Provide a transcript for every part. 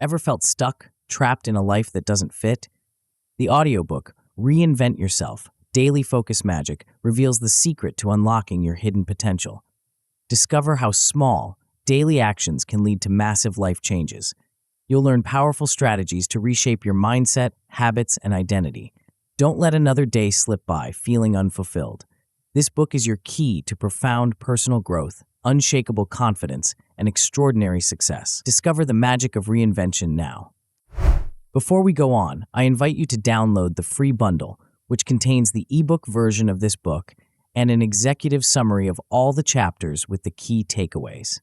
Ever felt stuck, trapped in a life that doesn't fit? The audiobook, Reinvent Yourself, Daily Focus Magic, reveals the secret to unlocking your hidden potential. Discover how small, daily actions can lead to massive life changes. You'll learn powerful strategies to reshape your mindset, habits, and identity. Don't let another day slip by feeling unfulfilled. This book is your key to profound personal growth, unshakable confidence, and extraordinary success. Discover the magic of reinvention now. Before we go on, I invite you to download the free bundle, which contains the ebook version of this book and an executive summary of all the chapters with the key takeaways.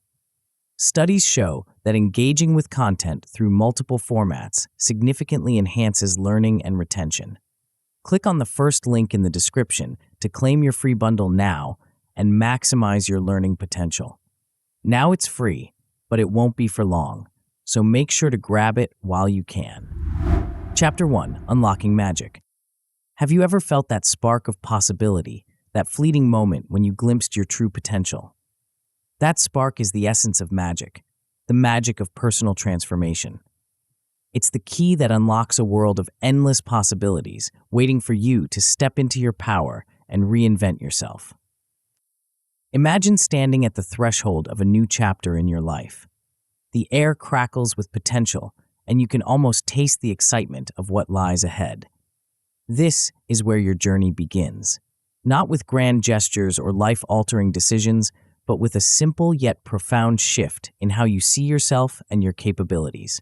Studies show that engaging with content through multiple formats significantly enhances learning and retention. Click on the first link in the description to claim your free bundle now and maximize your learning potential. Now it's free, but it won't be for long, so make sure to grab it while you can. Chapter 1: Unlocking Magic. Have you ever felt that spark of possibility, that fleeting moment when you glimpsed your true potential? That spark is the essence of magic, the magic of personal transformation. It's the key that unlocks a world of endless possibilities, waiting for you to step into your power and reinvent yourself. Imagine standing at the threshold of a new chapter in your life. The air crackles with potential, and you can almost taste the excitement of what lies ahead. This is where your journey begins, not with grand gestures or life-altering decisions, but with a simple yet profound shift in how you see yourself and your capabilities.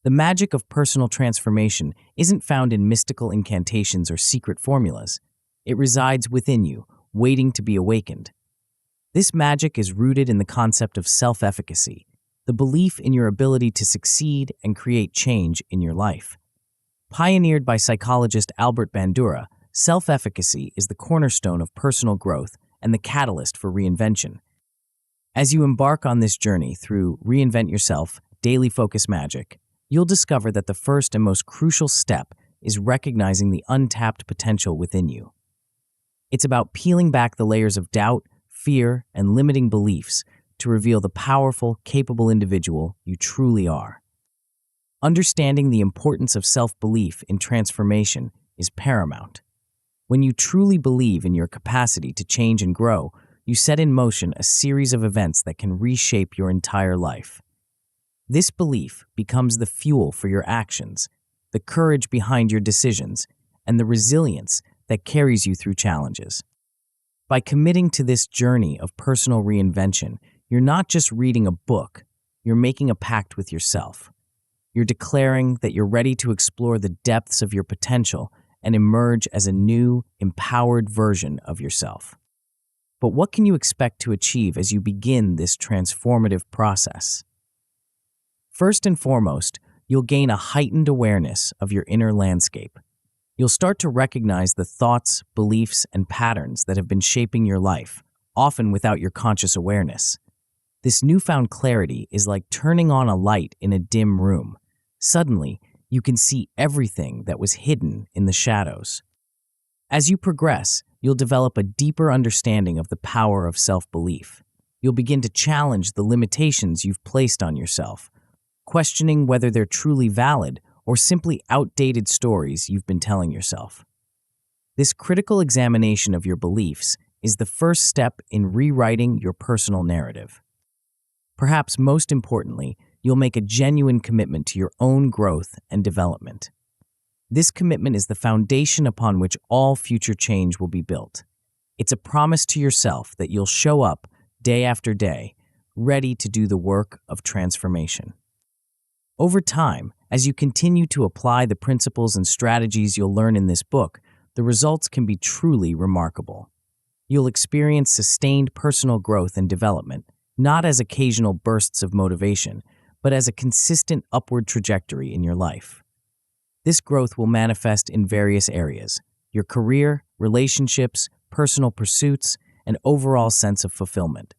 The magic of personal transformation isn't found in mystical incantations or secret formulas. It resides within you, waiting to be awakened. This magic is rooted in the concept of self-efficacy, the belief in your ability to succeed and create change in your life. Pioneered by psychologist Albert Bandura, self-efficacy is the cornerstone of personal growth and the catalyst for reinvention. As you embark on this journey through Reinvent Yourself, Daily Focus Magic, you'll discover that the first and most crucial step is recognizing the untapped potential within you. It's about peeling back the layers of doubt, fear, and limiting beliefs to reveal the powerful, capable individual you truly are. Understanding the importance of self-belief in transformation is paramount. When you truly believe in your capacity to change and grow, you set in motion a series of events that can reshape your entire life. This belief becomes the fuel for your actions, the courage behind your decisions, and the resilience that carries you through challenges. By committing to this journey of personal reinvention, you're not just reading a book, you're making a pact with yourself. You're declaring that you're ready to explore the depths of your potential and emerge as a new, empowered version of yourself. But what can you expect to achieve as you begin this transformative process? First and foremost, you'll gain a heightened awareness of your inner landscape. You'll start to recognize the thoughts, beliefs, and patterns that have been shaping your life, often without your conscious awareness. This newfound clarity is like turning on a light in a dim room. Suddenly, you can see everything that was hidden in the shadows. As you progress, you'll develop a deeper understanding of the power of self-belief. You'll begin to challenge the limitations you've placed on yourself, questioning whether they're truly valid or simply outdated stories you've been telling yourself. This critical examination of your beliefs is the first step in rewriting your personal narrative. Perhaps most importantly, you'll make a genuine commitment to your own growth and development. This commitment is the foundation upon which all future change will be built. It's a promise to yourself that you'll show up day after day, ready to do the work of transformation. Over time, as you continue to apply the principles and strategies you'll learn in this book, the results can be truly remarkable. You'll experience sustained personal growth and development, not as occasional bursts of motivation, but as a consistent upward trajectory in your life. This growth will manifest in various areas: your career, relationships, personal pursuits, and overall sense of fulfillment.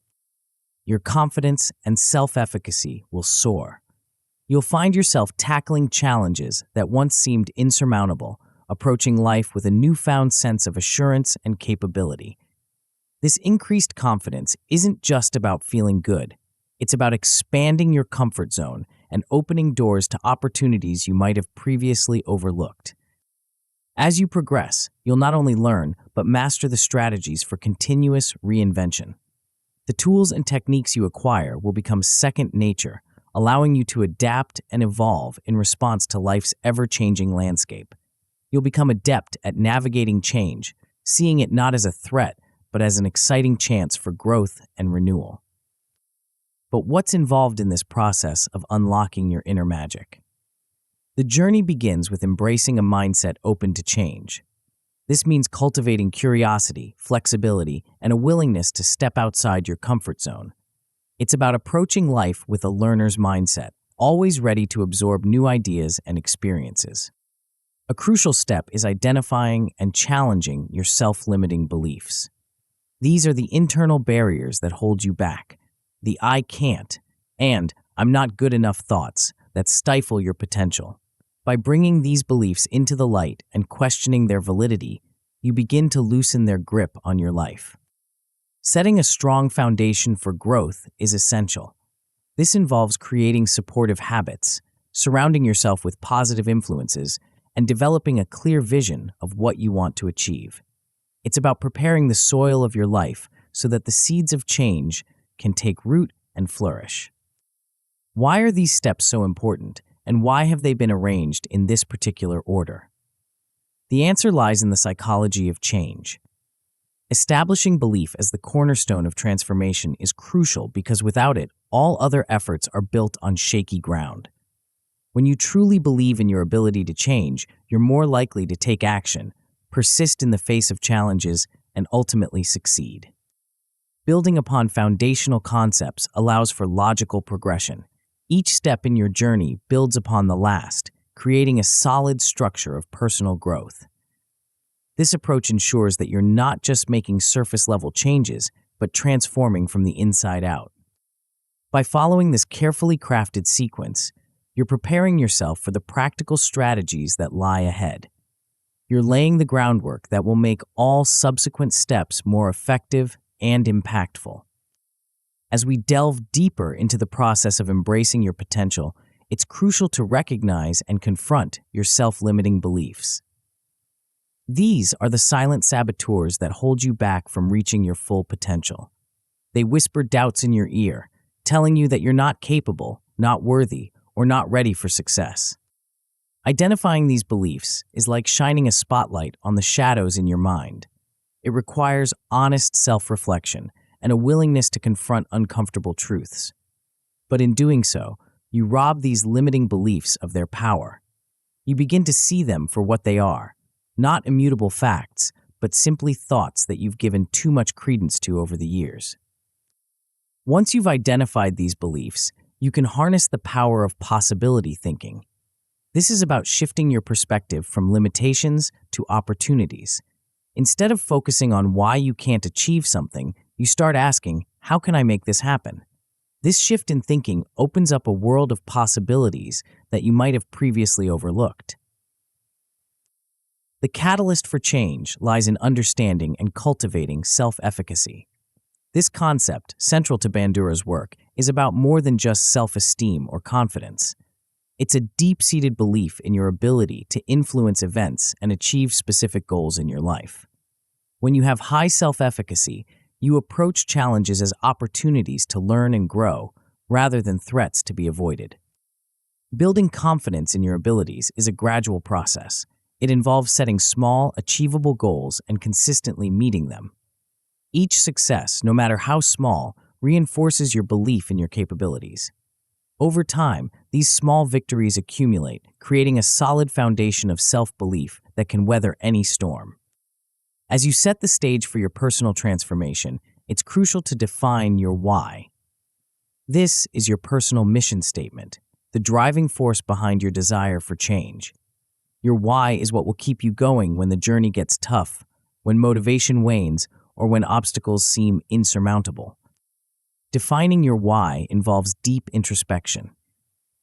Your confidence and self-efficacy will soar. You'll find yourself tackling challenges that once seemed insurmountable, approaching life with a newfound sense of assurance and capability. This increased confidence isn't just about feeling good. It's about expanding your comfort zone and opening doors to opportunities you might have previously overlooked. As you progress, you'll not only learn, but master the strategies for continuous reinvention. The tools and techniques you acquire will become second nature, allowing you to adapt and evolve in response to life's ever-changing landscape. You'll become adept at navigating change, seeing it not as a threat, but as an exciting chance for growth and renewal. But what's involved in this process of unlocking your inner magic? The journey begins with embracing a mindset open to change. This means cultivating curiosity, flexibility, and a willingness to step outside your comfort zone. It's about approaching life with a learner's mindset, always ready to absorb new ideas and experiences. A crucial step is identifying and challenging your self-limiting beliefs. These are the internal barriers that hold you back, the "I can't" and "I'm not good enough" thoughts that stifle your potential. By bringing these beliefs into the light and questioning their validity, you begin to loosen their grip on your life. Setting a strong foundation for growth is essential. This involves creating supportive habits, surrounding yourself with positive influences, and developing a clear vision of what you want to achieve. It's about preparing the soil of your life so that the seeds of change can take root and flourish. Why are these steps so important, and why have they been arranged in this particular order? The answer lies in the psychology of change. Establishing belief as the cornerstone of transformation is crucial because without it, all other efforts are built on shaky ground. When you truly believe in your ability to change, you're more likely to take action, persist in the face of challenges, and ultimately succeed. Building upon foundational concepts allows for logical progression. Each step in your journey builds upon the last, creating a solid structure of personal growth. This approach ensures that you're not just making surface-level changes, but transforming from the inside out. By following this carefully crafted sequence, you're preparing yourself for the practical strategies that lie ahead. You're laying the groundwork that will make all subsequent steps more effective and impactful. As we delve deeper into the process of embracing your potential, it's crucial to recognize and confront your self-limiting beliefs. These are the silent saboteurs that hold you back from reaching your full potential. They whisper doubts in your ear, telling you that you're not capable, not worthy, or not ready for success. Identifying these beliefs is like shining a spotlight on the shadows in your mind. It requires honest self-reflection and a willingness to confront uncomfortable truths. But in doing so, you rob these limiting beliefs of their power. You begin to see them for what they are, not immutable facts, but simply thoughts that you've given too much credence to over the years. Once you've identified these beliefs, you can harness the power of possibility thinking. This is about shifting your perspective from limitations to opportunities. Instead of focusing on why you can't achieve something, you start asking, how can I make this happen? This shift in thinking opens up a world of possibilities that you might have previously overlooked. The catalyst for change lies in understanding and cultivating self-efficacy. This concept, central to Bandura's work, is about more than just self-esteem or confidence. It's a deep-seated belief in your ability to influence events and achieve specific goals in your life. When you have high self-efficacy, you approach challenges as opportunities to learn and grow, rather than threats to be avoided. Building confidence in your abilities is a gradual process. It involves setting small, achievable goals and consistently meeting them. Each success, no matter how small, reinforces your belief in your capabilities. Over time, these small victories accumulate, creating a solid foundation of self-belief that can weather any storm. As you set the stage for your personal transformation, it's crucial to define your why. This is your personal mission statement, the driving force behind your desire for change. Your why is what will keep you going when the journey gets tough, when motivation wanes, or when obstacles seem insurmountable. Defining your why involves deep introspection.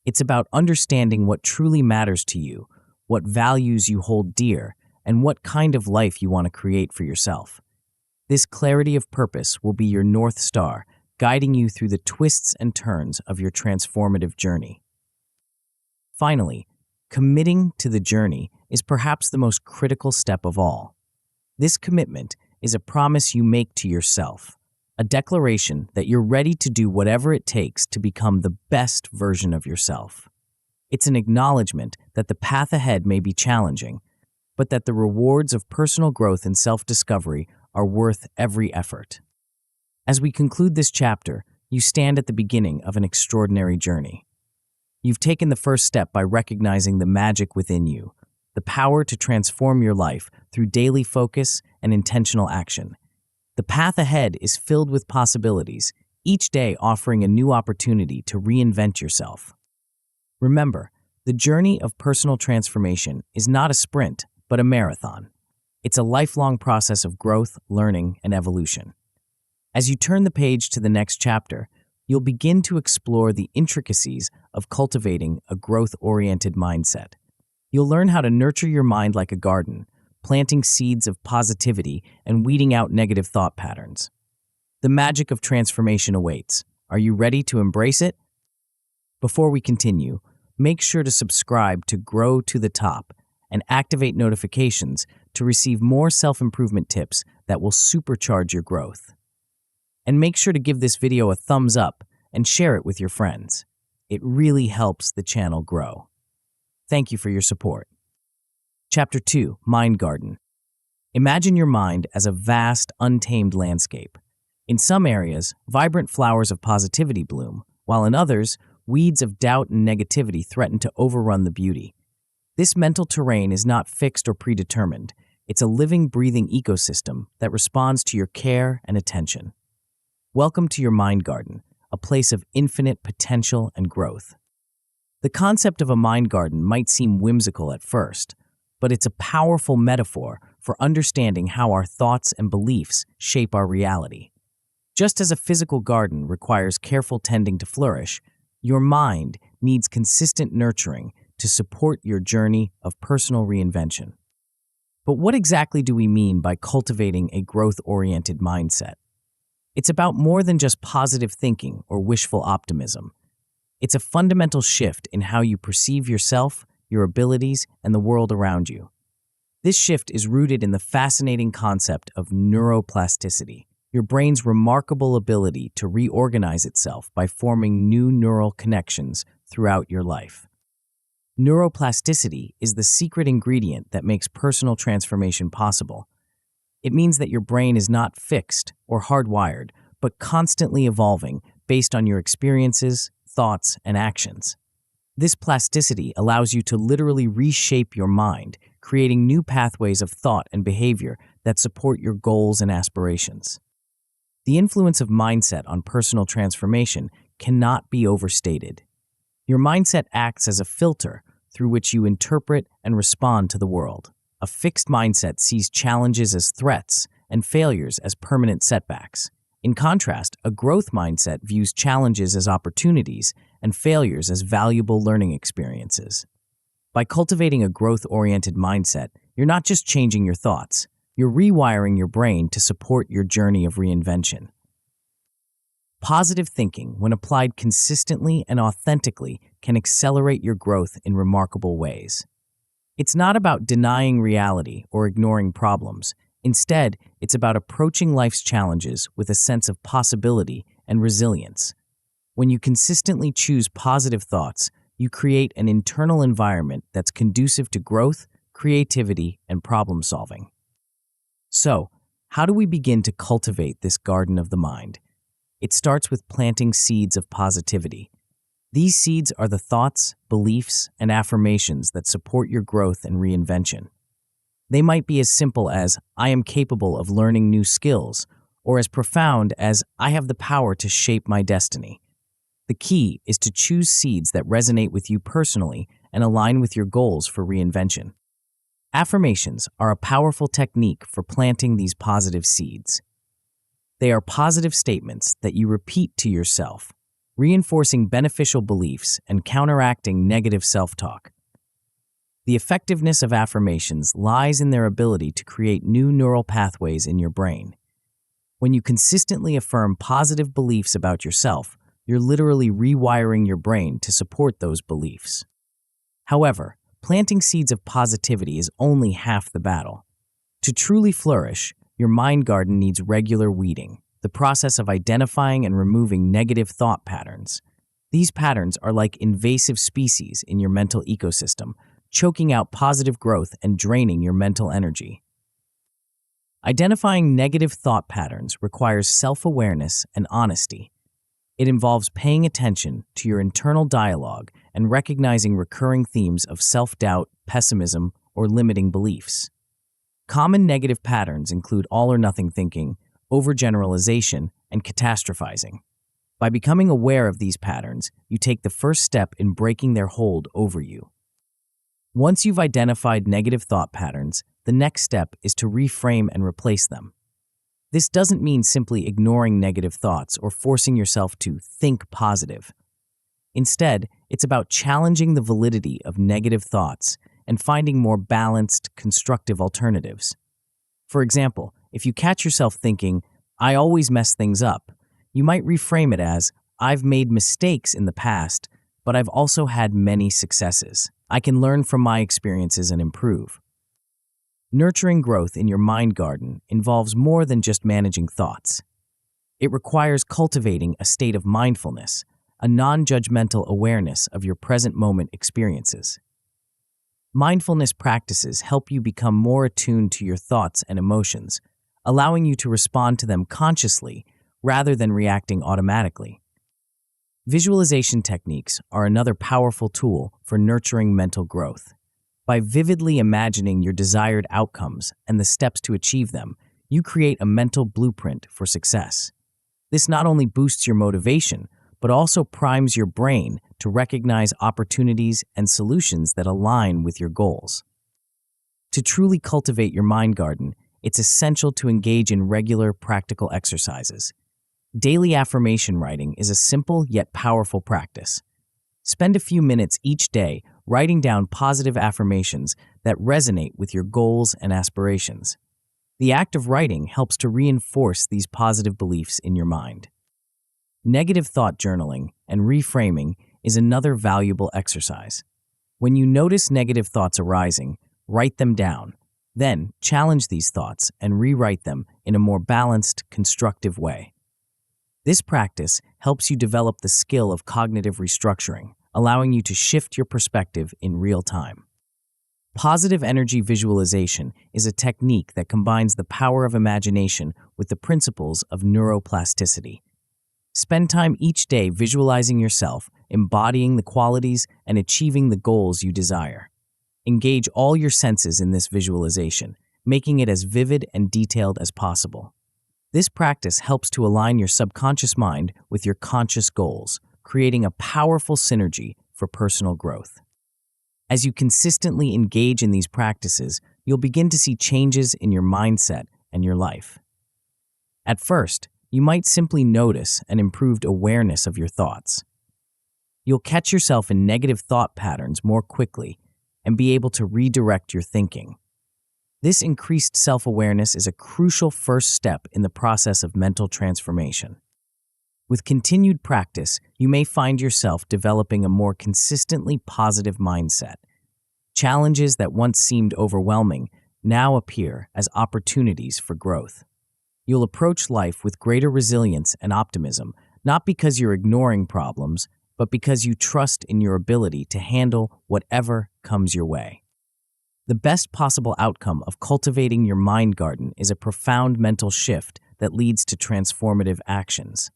It's about understanding what truly matters to you, what values you hold dear, and what kind of life you want to create for yourself. This clarity of purpose will be your North Star, guiding you through the twists and turns of your transformative journey. Finally, committing to the journey is perhaps the most critical step of all. This commitment is a promise you make to yourself, a declaration that you're ready to do whatever it takes to become the best version of yourself. It's an acknowledgement that the path ahead may be challenging, but that the rewards of personal growth and self-discovery are worth every effort. As we conclude this chapter, you stand at the beginning of an extraordinary journey. You've taken the first step by recognizing the magic within you, the power to transform your life through daily focus and intentional action. The path ahead is filled with possibilities, each day offering a new opportunity to reinvent yourself. Remember, the journey of personal transformation is not a sprint, but a marathon. It's a lifelong process of growth, learning, and evolution. As you turn the page to the next chapter, you'll begin to explore the intricacies of cultivating a growth-oriented mindset. You'll learn how to nurture your mind like a garden, planting seeds of positivity and weeding out negative thought patterns. The magic of transformation awaits. Are you ready to embrace it? Before we continue, make sure to subscribe to Grow to the Top and activate notifications to receive more self-improvement tips that will supercharge your growth. And make sure to give this video a thumbs up and share it with your friends. It really helps the channel grow. Thank you for your support. Chapter 2, Mind Garden. Imagine your mind as a vast, untamed landscape. In some areas, vibrant flowers of positivity bloom, while in others, weeds of doubt and negativity threaten to overrun the beauty. This mental terrain is not fixed or predetermined. It's a living, breathing ecosystem that responds to your care and attention. Welcome to your mind garden, a place of infinite potential and growth. The concept of a mind garden might seem whimsical at first, but it's a powerful metaphor for understanding how our thoughts and beliefs shape our reality. Just as a physical garden requires careful tending to flourish, your mind needs consistent nurturing to support your journey of personal reinvention. But what exactly do we mean by cultivating a growth-oriented mindset? It's about more than just positive thinking or wishful optimism. It's a fundamental shift in how you perceive yourself, your abilities, and the world around you. This shift is rooted in the fascinating concept of neuroplasticity, your brain's remarkable ability to reorganize itself by forming new neural connections throughout your life. Neuroplasticity is the secret ingredient that makes personal transformation possible. It means that your brain is not fixed or hardwired, but constantly evolving based on your experiences, thoughts, and actions. This plasticity allows you to literally reshape your mind, creating new pathways of thought and behavior that support your goals and aspirations. The influence of mindset on personal transformation cannot be overstated. Your mindset acts as a filter through which you interpret and respond to the world. A fixed mindset sees challenges as threats and failures as permanent setbacks. In contrast, a growth mindset views challenges as opportunities and failures as valuable learning experiences. By cultivating a growth-oriented mindset, you're not just changing your thoughts, you're rewiring your brain to support your journey of reinvention. Positive thinking, when applied consistently and authentically, can accelerate your growth in remarkable ways. It's not about denying reality or ignoring problems. Instead, it's about approaching life's challenges with a sense of possibility and resilience. When you consistently choose positive thoughts, you create an internal environment that's conducive to growth, creativity, and problem solving. So, how do we begin to cultivate this garden of the mind? It starts with planting seeds of positivity. These seeds are the thoughts, beliefs, and affirmations that support your growth and reinvention. They might be as simple as, I am capable of learning new skills, or as profound as, I have the power to shape my destiny. The key is to choose seeds that resonate with you personally and align with your goals for reinvention. Affirmations are a powerful technique for planting these positive seeds. They are positive statements that you repeat to yourself, reinforcing beneficial beliefs and counteracting negative self-talk. The effectiveness of affirmations lies in their ability to create new neural pathways in your brain. When you consistently affirm positive beliefs about yourself, you're literally rewiring your brain to support those beliefs. However, planting seeds of positivity is only half the battle. To truly flourish, your mind garden needs regular weeding, the process of identifying and removing negative thought patterns. These patterns are like invasive species in your mental ecosystem, choking out positive growth and draining your mental energy. Identifying negative thought patterns requires self-awareness and honesty. It involves paying attention to your internal dialogue and recognizing recurring themes of self-doubt, pessimism, or limiting beliefs. Common negative patterns include all-or-nothing thinking, overgeneralization, and catastrophizing. By becoming aware of these patterns, you take the first step in breaking their hold over you. Once you've identified negative thought patterns, the next step is to reframe and replace them. This doesn't mean simply ignoring negative thoughts or forcing yourself to think positive. Instead, it's about challenging the validity of negative thoughts and finding more balanced, constructive alternatives. For example, if you catch yourself thinking, "I always mess things up," you might reframe it as, "I've made mistakes in the past, but I've also had many successes. I can learn from my experiences and improve." Nurturing growth in your mind garden involves more than just managing thoughts. It requires cultivating a state of mindfulness, a non-judgmental awareness of your present moment experiences. Mindfulness practices help you become more attuned to your thoughts and emotions, allowing you to respond to them consciously rather than reacting automatically. Visualization techniques are another powerful tool for nurturing mental growth. By vividly imagining your desired outcomes and the steps to achieve them, you create a mental blueprint for success. This not only boosts your motivation, but also primes your brain to recognize opportunities and solutions that align with your goals. To truly cultivate your mind garden, it's essential to engage in regular, practical exercises. Daily affirmation writing is a simple yet powerful practice. Spend a few minutes each day writing down positive affirmations that resonate with your goals and aspirations. The act of writing helps to reinforce these positive beliefs in your mind. Negative thought journaling and reframing is another valuable exercise. When you notice negative thoughts arising, write them down. Then, challenge these thoughts and rewrite them in a more balanced, constructive way. This practice helps you develop the skill of cognitive restructuring, allowing you to shift your perspective in real time. Positive energy visualization is a technique that combines the power of imagination with the principles of neuroplasticity. Spend time each day visualizing yourself, embodying the qualities and achieving the goals you desire. Engage all your senses in this visualization, making it as vivid and detailed as possible. This practice helps to align your subconscious mind with your conscious goals, creating a powerful synergy for personal growth. As you consistently engage in these practices, you'll begin to see changes in your mindset and your life. At first, you might simply notice an improved awareness of your thoughts. You'll catch yourself in negative thought patterns more quickly and be able to redirect your thinking. This increased self-awareness is a crucial first step in the process of mental transformation. With continued practice, you may find yourself developing a more consistently positive mindset. Challenges that once seemed overwhelming now appear as opportunities for growth. You'll approach life with greater resilience and optimism, not because you're ignoring problems, but because you trust in your ability to handle whatever comes your way. The best possible outcome of cultivating your mind garden is a profound mental shift that leads to transformative actions.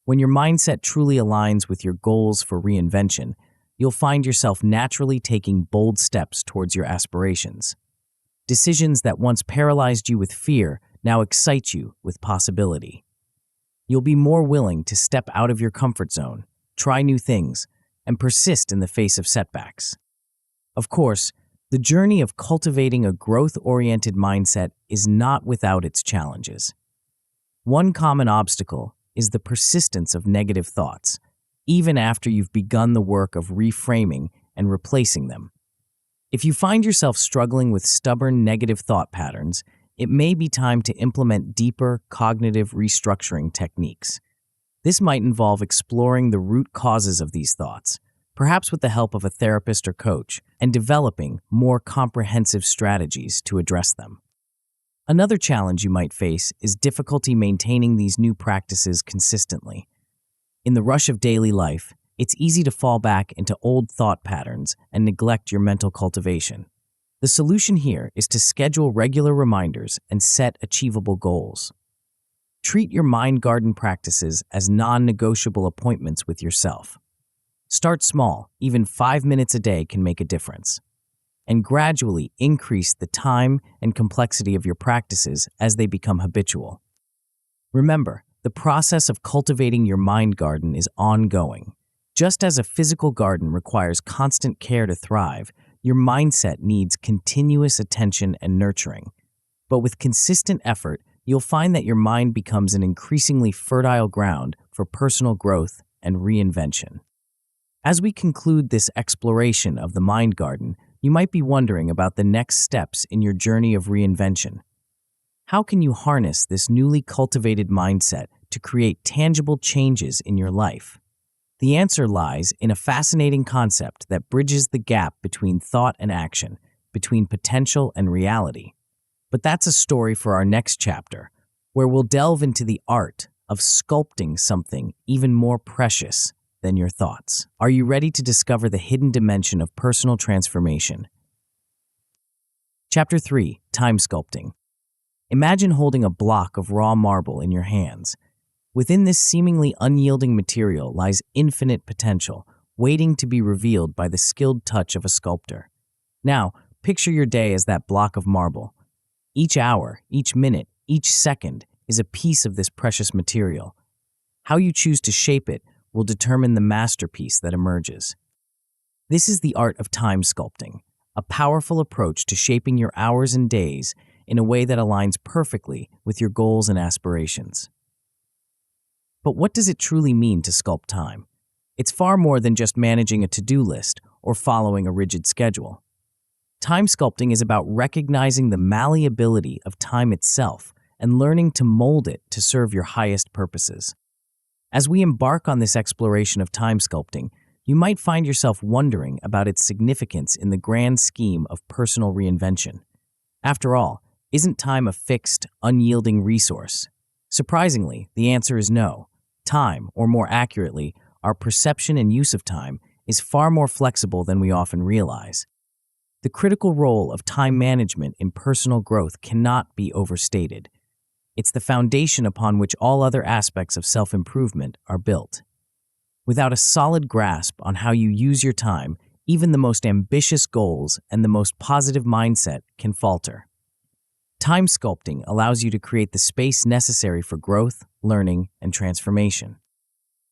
When your mindset truly aligns with your goals for reinvention, you'll find yourself naturally taking bold steps towards your aspirations. Decisions that once paralyzed you with fear now excite you with possibility. You'll be more willing to step out of your comfort zone, try new things, and persist in the face of setbacks. Of course, the journey of cultivating a growth-oriented mindset is not without its challenges. One common obstacle is the persistence of negative thoughts, even after you've begun the work of reframing and replacing them. If you find yourself struggling with stubborn negative thought patterns, it may be time to implement deeper cognitive restructuring techniques. This might involve exploring the root causes of these thoughts, perhaps with the help of a therapist or coach, and developing more comprehensive strategies to address them. Another challenge you might face is difficulty maintaining these new practices consistently. In the rush of daily life, it's easy to fall back into old thought patterns and neglect your mental cultivation. The solution here is to schedule regular reminders and set achievable goals. Treat your mind garden practices as non-negotiable appointments with yourself. Start small, even 5 minutes a day can make a difference. And gradually increase the time and complexity of your practices as they become habitual. Remember, the process of cultivating your mind garden is ongoing. Just as a physical garden requires constant care to thrive, your mindset needs continuous attention and nurturing. But with consistent effort, you'll find that your mind becomes an increasingly fertile ground for personal growth and reinvention. As we conclude this exploration of the mind garden, you might be wondering about the next steps in your journey of reinvention. How can you harness this newly cultivated mindset to create tangible changes in your life? The answer lies in a fascinating concept that bridges the gap between thought and action, between potential and reality. But that's a story for our next chapter, where we'll delve into the art of sculpting something even more precious than your thoughts. Are you ready to discover the hidden dimension of personal transformation? Chapter 3: Time Sculpting. Imagine holding a block of raw marble in your hands. Within this seemingly unyielding material lies infinite potential, waiting to be revealed by the skilled touch of a sculptor. Now, picture your day as that block of marble. Each hour, each minute, each second is a piece of this precious material. How you choose to shape it will determine the masterpiece that emerges. This is the art of time sculpting, a powerful approach to shaping your hours and days in a way that aligns perfectly with your goals and aspirations. But what does it truly mean to sculpt time? It's far more than just managing a to-do list or following a rigid schedule. Time sculpting is about recognizing the malleability of time itself and learning to mold it to serve your highest purposes. As we embark on this exploration of time sculpting, you might find yourself wondering about its significance in the grand scheme of personal reinvention. After all, isn't time a fixed, unyielding resource? Surprisingly, the answer is no. Time, or more accurately, our perception and use of time, is far more flexible than we often realize. The critical role of time management in personal growth cannot be overstated. It's the foundation upon which all other aspects of self-improvement are built. Without a solid grasp on how you use your time, even the most ambitious goals and the most positive mindset can falter. Time sculpting allows you to create the space necessary for growth, learning, and transformation.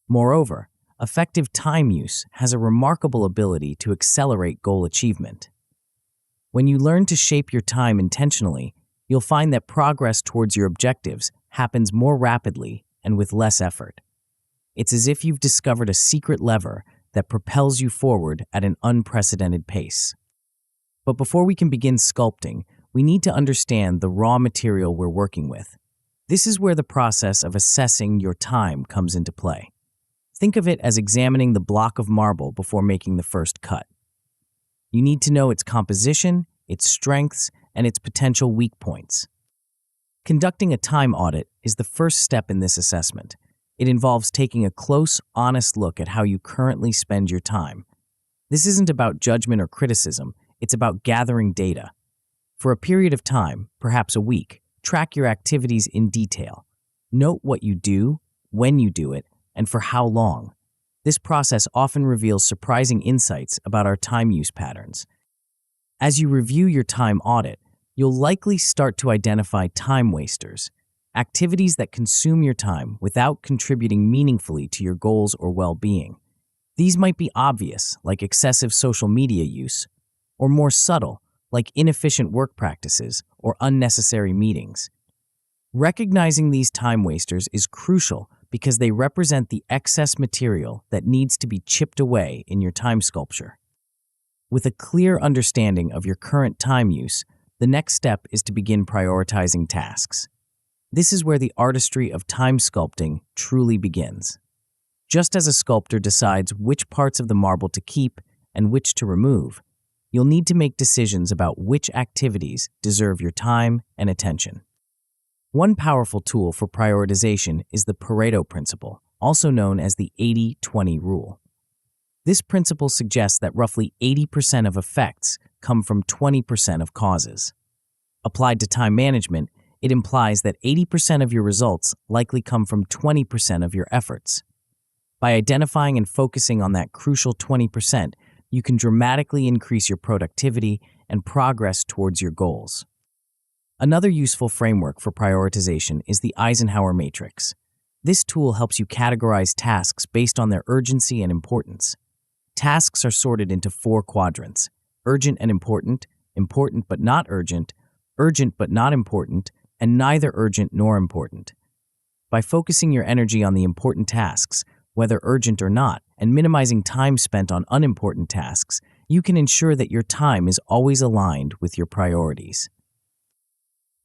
Moreover, effective time use has a remarkable ability to accelerate goal achievement. When you learn to shape your time intentionally, you'll find that progress towards your objectives happens more rapidly and with less effort. It's as if you've discovered a secret lever that propels you forward at an unprecedented pace. But before we can begin sculpting, we need to understand the raw material we're working with. This is where the process of assessing your time comes into play. Think of it as examining the block of marble before making the first cut. You need to know its composition, its strengths, and its potential weak points. Conducting a time audit is the first step in this assessment. It involves taking a close, honest look at how you currently spend your time. This isn't about judgment or criticism, it's about gathering data. For a period of time, perhaps a week, track your activities in detail. Note what you do, when you do it, and for how long. This process often reveals surprising insights about our time use patterns. As you review your time audit, you'll likely start to identify time wasters, activities that consume your time without contributing meaningfully to your goals or well-being. These might be obvious, like excessive social media use, or more subtle, like inefficient work practices or unnecessary meetings. Recognizing these time wasters is crucial because they represent the excess material that needs to be chipped away in your time sculpture. With a clear understanding of your current time use, the next step is to begin prioritizing tasks. This is where the artistry of time sculpting truly begins. Just as a sculptor decides which parts of the marble to keep and which to remove, you'll need to make decisions about which activities deserve your time and attention. One powerful tool for prioritization is the Pareto principle, also known as the 80-20 rule. This principle suggests that roughly 80% of effects come from 20% of causes. Applied to time management, it implies that 80% of your results likely come from 20% of your efforts. By identifying and focusing on that crucial 20%, you can dramatically increase your productivity and progress towards your goals. Another useful framework for prioritization is the Eisenhower matrix. This tool helps you categorize tasks based on their urgency and importance. Tasks are sorted into 4 quadrants: urgent and important, important but not urgent but not important, and neither urgent nor important. By focusing your energy on the important tasks, whether urgent or not, and minimizing time spent on unimportant tasks, you can ensure that your time is always aligned with your priorities.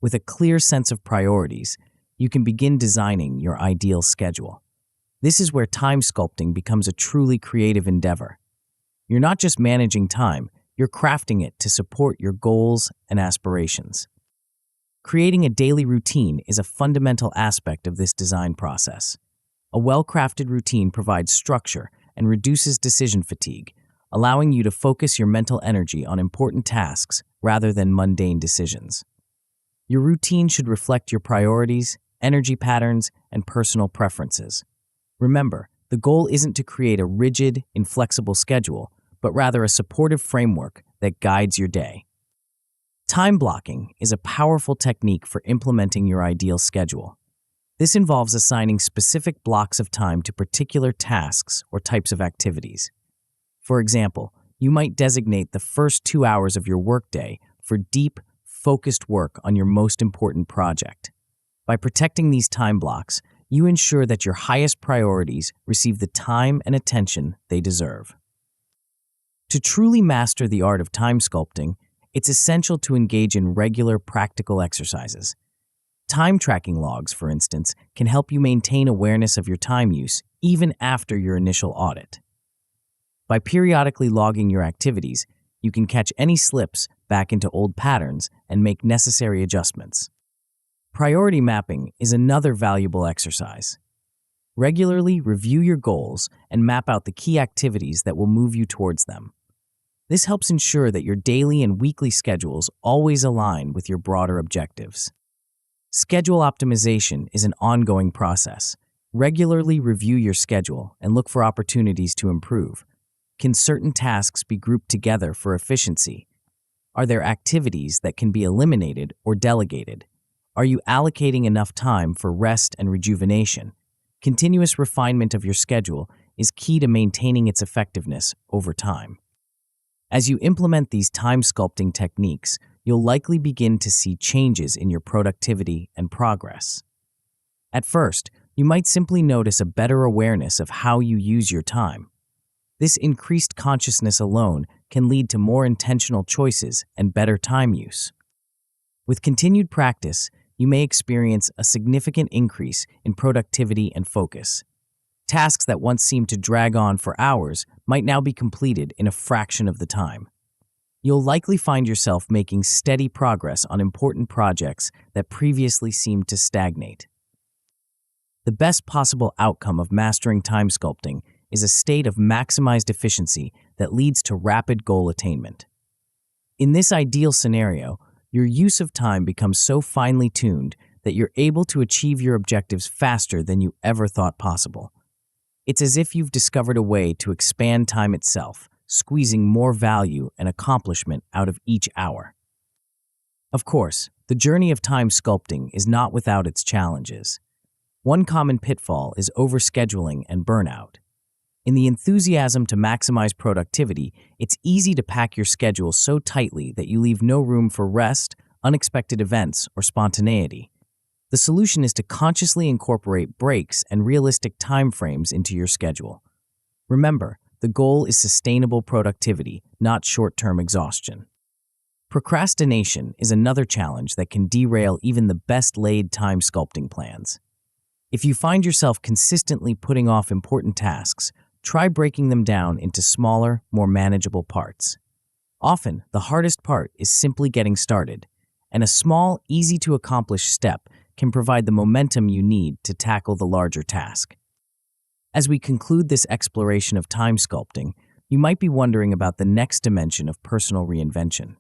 With a clear sense of priorities, you can begin designing your ideal schedule. This is where time sculpting becomes a truly creative endeavor. You're not just managing time, you're crafting it to support your goals and aspirations. Creating a daily routine is a fundamental aspect of this design process. A well-crafted routine provides structure and reduces decision fatigue, allowing you to focus your mental energy on important tasks rather than mundane decisions. Your routine should reflect your priorities, energy patterns, and personal preferences. Remember, the goal isn't to create a rigid, inflexible schedule, but rather a supportive framework that guides your day. Time blocking is a powerful technique for implementing your ideal schedule. This involves assigning specific blocks of time to particular tasks or types of activities. For example, you might designate the first 2 hours of your workday for deep, focused work on your most important project. By protecting these time blocks, you ensure that your highest priorities receive the time and attention they deserve. To truly master the art of time sculpting, it's essential to engage in regular practical exercises. Time tracking logs, for instance, can help you maintain awareness of your time use even after your initial audit. By periodically logging your activities, you can catch any slips back into old patterns and make necessary adjustments. Priority mapping is another valuable exercise. Regularly review your goals and map out the key activities that will move you towards them. This helps ensure that your daily and weekly schedules always align with your broader objectives. Schedule optimization is an ongoing process. Regularly review your schedule and look for opportunities to improve. Can certain tasks be grouped together for efficiency? Are there activities that can be eliminated or delegated? Are you allocating enough time for rest and rejuvenation? Continuous refinement of your schedule is key to maintaining its effectiveness over time. As you implement these time sculpting techniques, you'll likely begin to see changes in your productivity and progress. At first, you might simply notice a better awareness of how you use your time. This increased consciousness alone can lead to more intentional choices and better time use. With continued practice, you may experience a significant increase in productivity and focus. Tasks that once seemed to drag on for hours might now be completed in a fraction of the time. You'll likely find yourself making steady progress on important projects that previously seemed to stagnate. The best possible outcome of mastering time sculpting is a state of maximized efficiency that leads to rapid goal attainment. In this ideal scenario, your use of time becomes so finely tuned that you're able to achieve your objectives faster than you ever thought possible. It's as if you've discovered a way to expand time itself, squeezing more value and accomplishment out of each hour. Of course, the journey of time sculpting is not without its challenges. One common pitfall is overscheduling and burnout. In the enthusiasm to maximize productivity, it's easy to pack your schedule so tightly that you leave no room for rest, unexpected events, or spontaneity. The solution is to consciously incorporate breaks and realistic timeframes into your schedule. Remember, the goal is sustainable productivity, not short-term exhaustion. Procrastination is another challenge that can derail even the best-laid time sculpting plans. If you find yourself consistently putting off important tasks, try breaking them down into smaller, more manageable parts. Often, the hardest part is simply getting started, and a small, easy-to-accomplish step can provide the momentum you need to tackle the larger task. As we conclude this exploration of time sculpting, you might be wondering about the next dimension of personal reinvention.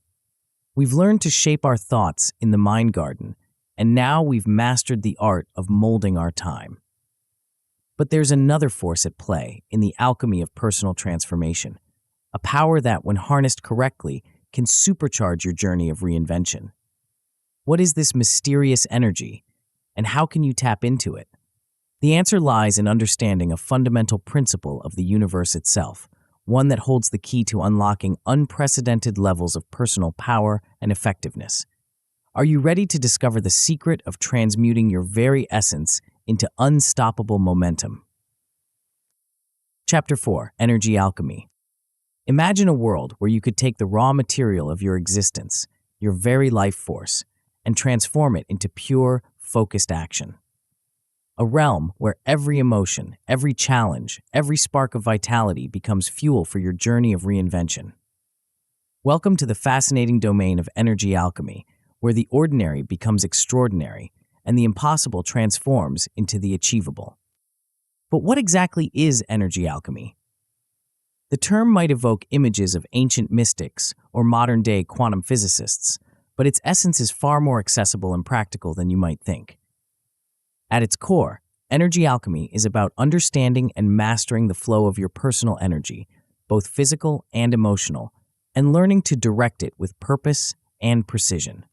We've learned to shape our thoughts in the mind garden, and now we've mastered the art of molding our time. But there's another force at play in the alchemy of personal transformation, a power that, when harnessed correctly, can supercharge your journey of reinvention. What is this mysterious energy, and how can you tap into it? The answer lies in understanding a fundamental principle of the universe itself, one that holds the key to unlocking unprecedented levels of personal power and effectiveness. Are you ready to discover the secret of transmuting your very essence into unstoppable momentum? Chapter 4: Energy Alchemy. Imagine a world where you could take the raw material of your existence, your very life force, and transform it into pure, focused action. A realm where every emotion, every challenge, every spark of vitality becomes fuel for your journey of reinvention. Welcome to the fascinating domain of energy alchemy, where the ordinary becomes extraordinary and the impossible transforms into the achievable. But what exactly is energy alchemy? The term might evoke images of ancient mystics or modern-day quantum physicists, but its essence is far more accessible and practical than you might think. At its core, energy alchemy is about understanding and mastering the flow of your personal energy, both physical and emotional, and learning to direct it with purpose and precision.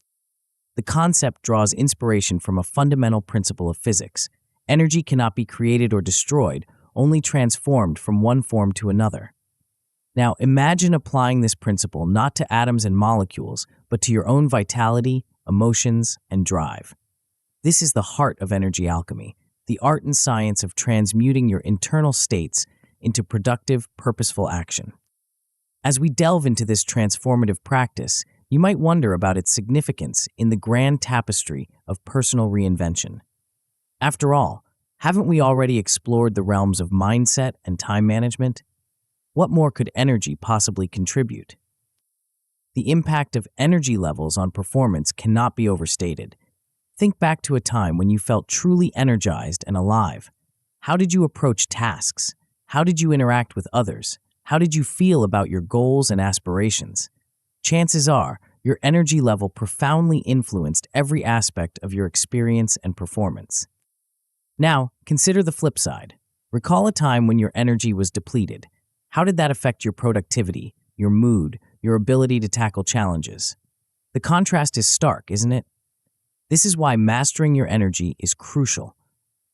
The concept draws inspiration from a fundamental principle of physics. Energy cannot be created or destroyed, only transformed from one form to another. Now, imagine applying this principle not to atoms and molecules, but to your own vitality, emotions, and drive. This is the heart of energy alchemy, the art and science of transmuting your internal states into productive, purposeful action. As we delve into this transformative practice, you might wonder about its significance in the grand tapestry of personal reinvention. After all, haven't we already explored the realms of mindset and time management? What more could energy possibly contribute? The impact of energy levels on performance cannot be overstated. Think back to a time when you felt truly energized and alive. How did you approach tasks? How did you interact with others? How did you feel about your goals and aspirations? Chances are, your energy level profoundly influenced every aspect of your experience and performance. Now, consider the flip side. Recall a time when your energy was depleted. How did that affect your productivity, your mood, your ability to tackle challenges? The contrast is stark, isn't it? This is why mastering your energy is crucial.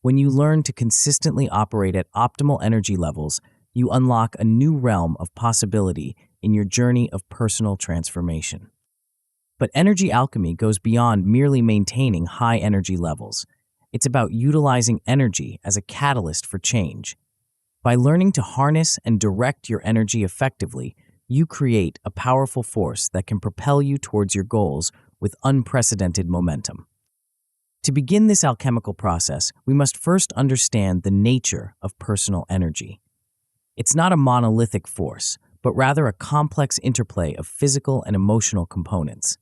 When you learn to consistently operate at optimal energy levels, you unlock a new realm of possibility in your journey of personal transformation. But energy alchemy goes beyond merely maintaining high energy levels. It's about utilizing energy as a catalyst for change. By learning to harness and direct your energy effectively, you create a powerful force that can propel you towards your goals with unprecedented momentum. To begin this alchemical process, we must first understand the nature of personal energy. It's not a monolithic force, but rather a complex interplay of physical and emotional components.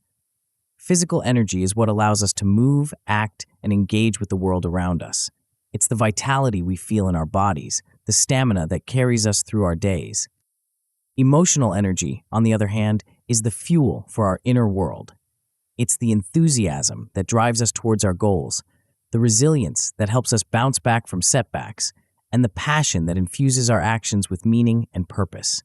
Physical energy is what allows us to move, act, and engage with the world around us. It's the vitality we feel in our bodies, the stamina that carries us through our days. Emotional energy, on the other hand, is the fuel for our inner world. It's the enthusiasm that drives us towards our goals, the resilience that helps us bounce back from setbacks, and the passion that infuses our actions with meaning and purpose.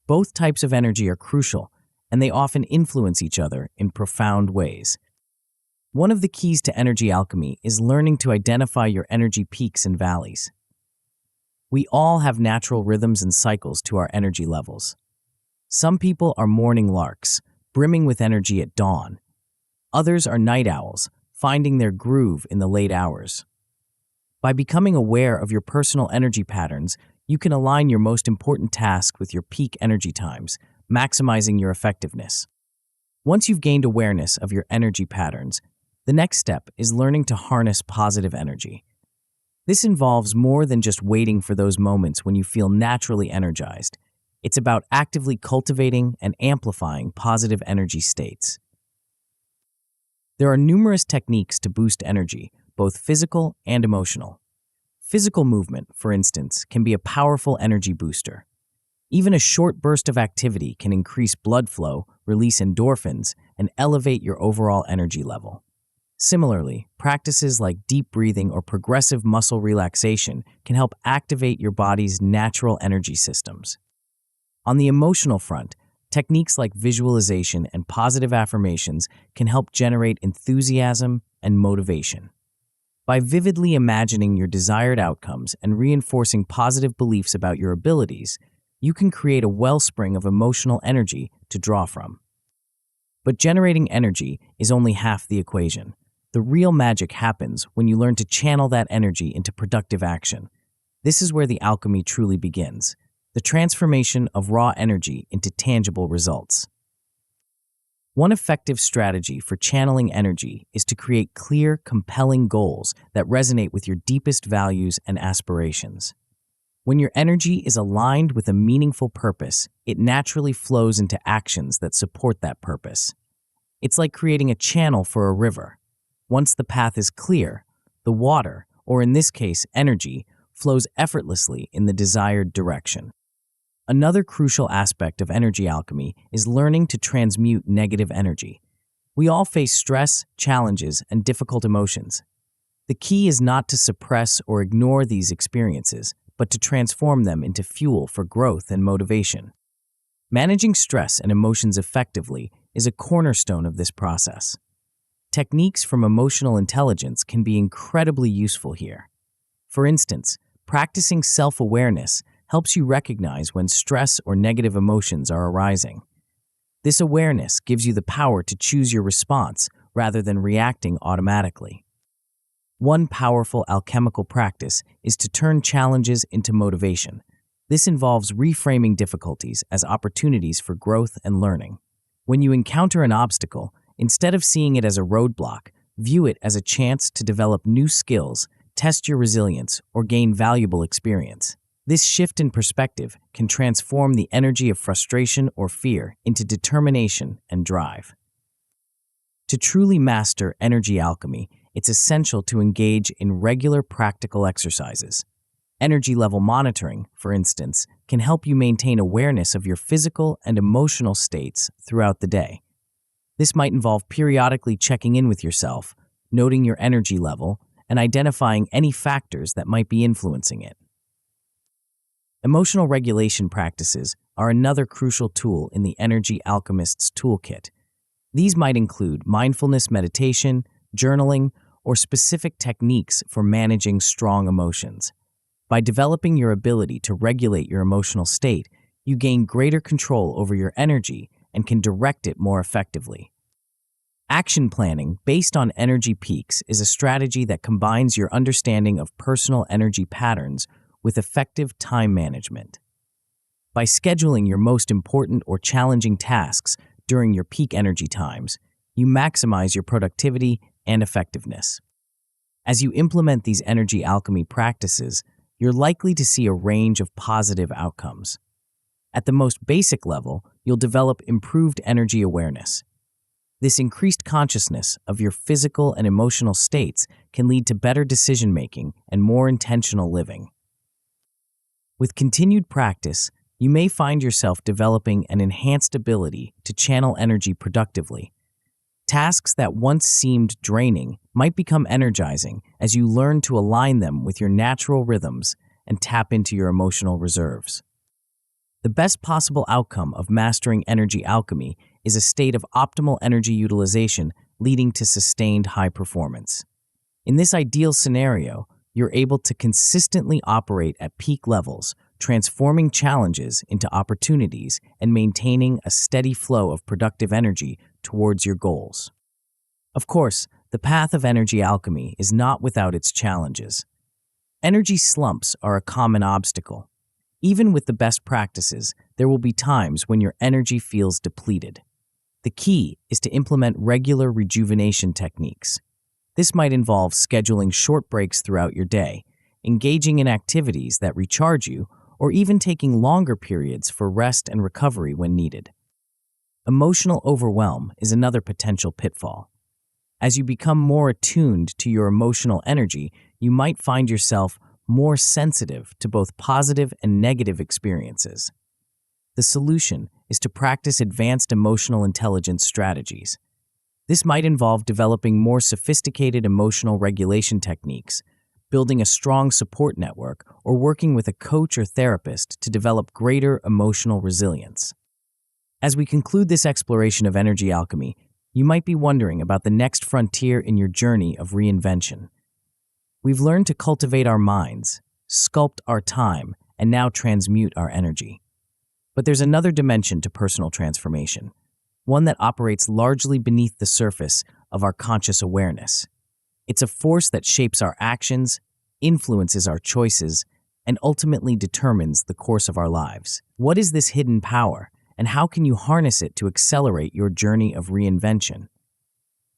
Both types of energy are crucial, and they often influence each other in profound ways. One of the keys to energy alchemy is learning to identify your energy peaks and valleys. We all have natural rhythms and cycles to our energy levels. Some people are morning larks, brimming with energy at dawn. Others are night owls, finding their groove in the late hours. By becoming aware of your personal energy patterns, you can align your most important task with your peak energy times, maximizing your effectiveness. Once you've gained awareness of your energy patterns, the next step is learning to harness positive energy. This involves more than just waiting for those moments when you feel naturally energized. It's about actively cultivating and amplifying positive energy states. There are numerous techniques to boost energy, both physical and emotional. Physical movement, for instance, can be a powerful energy booster. Even a short burst of activity can increase blood flow, release endorphins, and elevate your overall energy level. Similarly, practices like deep breathing or progressive muscle relaxation can help activate your body's natural energy systems. On the emotional front, techniques like visualization and positive affirmations can help generate enthusiasm and motivation. By vividly imagining your desired outcomes and reinforcing positive beliefs about your abilities, you can create a wellspring of emotional energy to draw from. But generating energy is only half the equation. The real magic happens when you learn to channel that energy into productive action. This is where the alchemy truly begins, the transformation of raw energy into tangible results. One effective strategy for channeling energy is to create clear, compelling goals that resonate with your deepest values and aspirations. When your energy is aligned with a meaningful purpose, it naturally flows into actions that support that purpose. It's like creating a channel for a river. Once the path is clear, the water, or in this case, energy, flows effortlessly in the desired direction. Another crucial aspect of energy alchemy is learning to transmute negative energy. We all face stress, challenges, and difficult emotions. The key is not to suppress or ignore these experiences, but to transform them into fuel for growth and motivation. Managing stress and emotions effectively is a cornerstone of this process. Techniques from emotional intelligence can be incredibly useful here. For instance, practicing self-awareness helps you recognize when stress or negative emotions are arising. This awareness gives you the power to choose your response rather than reacting automatically. One powerful alchemical practice is to turn challenges into motivation. This involves reframing difficulties as opportunities for growth and learning. When you encounter an obstacle, instead of seeing it as a roadblock, view it as a chance to develop new skills, test your resilience, or gain valuable experience. This shift in perspective can transform the energy of frustration or fear into determination and drive. To truly master energy alchemy, it's essential to engage in regular practical exercises. Energy level monitoring, for instance, can help you maintain awareness of your physical and emotional states throughout the day. This might involve periodically checking in with yourself, noting your energy level, and identifying any factors that might be influencing it. Emotional regulation practices are another crucial tool in the energy alchemist's toolkit. These might include mindfulness meditation, journaling, or specific techniques for managing strong emotions. By developing your ability to regulate your emotional state, you gain greater control over your energy and can direct it more effectively. Action planning based on energy peaks is a strategy that combines your understanding of personal energy patterns with effective time management. By scheduling your most important or challenging tasks during your peak energy times, you maximize your productivity and effectiveness. As you implement these energy alchemy practices, you're likely to see a range of positive outcomes. At the most basic level, you'll develop improved energy awareness. This increased consciousness of your physical and emotional states can lead to better decision-making and more intentional living. With continued practice, you may find yourself developing an enhanced ability to channel energy productively. Tasks that once seemed draining might become energizing as you learn to align them with your natural rhythms and tap into your emotional reserves. The best possible outcome of mastering energy alchemy is a state of optimal energy utilization leading to sustained high performance. In this ideal scenario, you're able to consistently operate at peak levels, transforming challenges into opportunities and maintaining a steady flow of productive energy towards your goals. Of course, the path of energy alchemy is not without its challenges. Energy slumps are a common obstacle. Even with the best practices, there will be times when your energy feels depleted. The key is to implement regular rejuvenation techniques. This might involve scheduling short breaks throughout your day, engaging in activities that recharge you, or even taking longer periods for rest and recovery when needed. Emotional overwhelm is another potential pitfall. As you become more attuned to your emotional energy, you might find yourself more sensitive to both positive and negative experiences. The solution is to practice advanced emotional intelligence strategies. This might involve developing more sophisticated emotional regulation techniques, building a strong support network, or working with a coach or therapist to develop greater emotional resilience. As we conclude this exploration of energy alchemy, you might be wondering about the next frontier in your journey of reinvention. We've learned to cultivate our minds, sculpt our time, and now transmute our energy. But there's another dimension to personal transformation, one that operates largely beneath the surface of our conscious awareness. It's a force that shapes our actions, influences our choices, and ultimately determines the course of our lives. What is this hidden power, and how can you harness it to accelerate your journey of reinvention?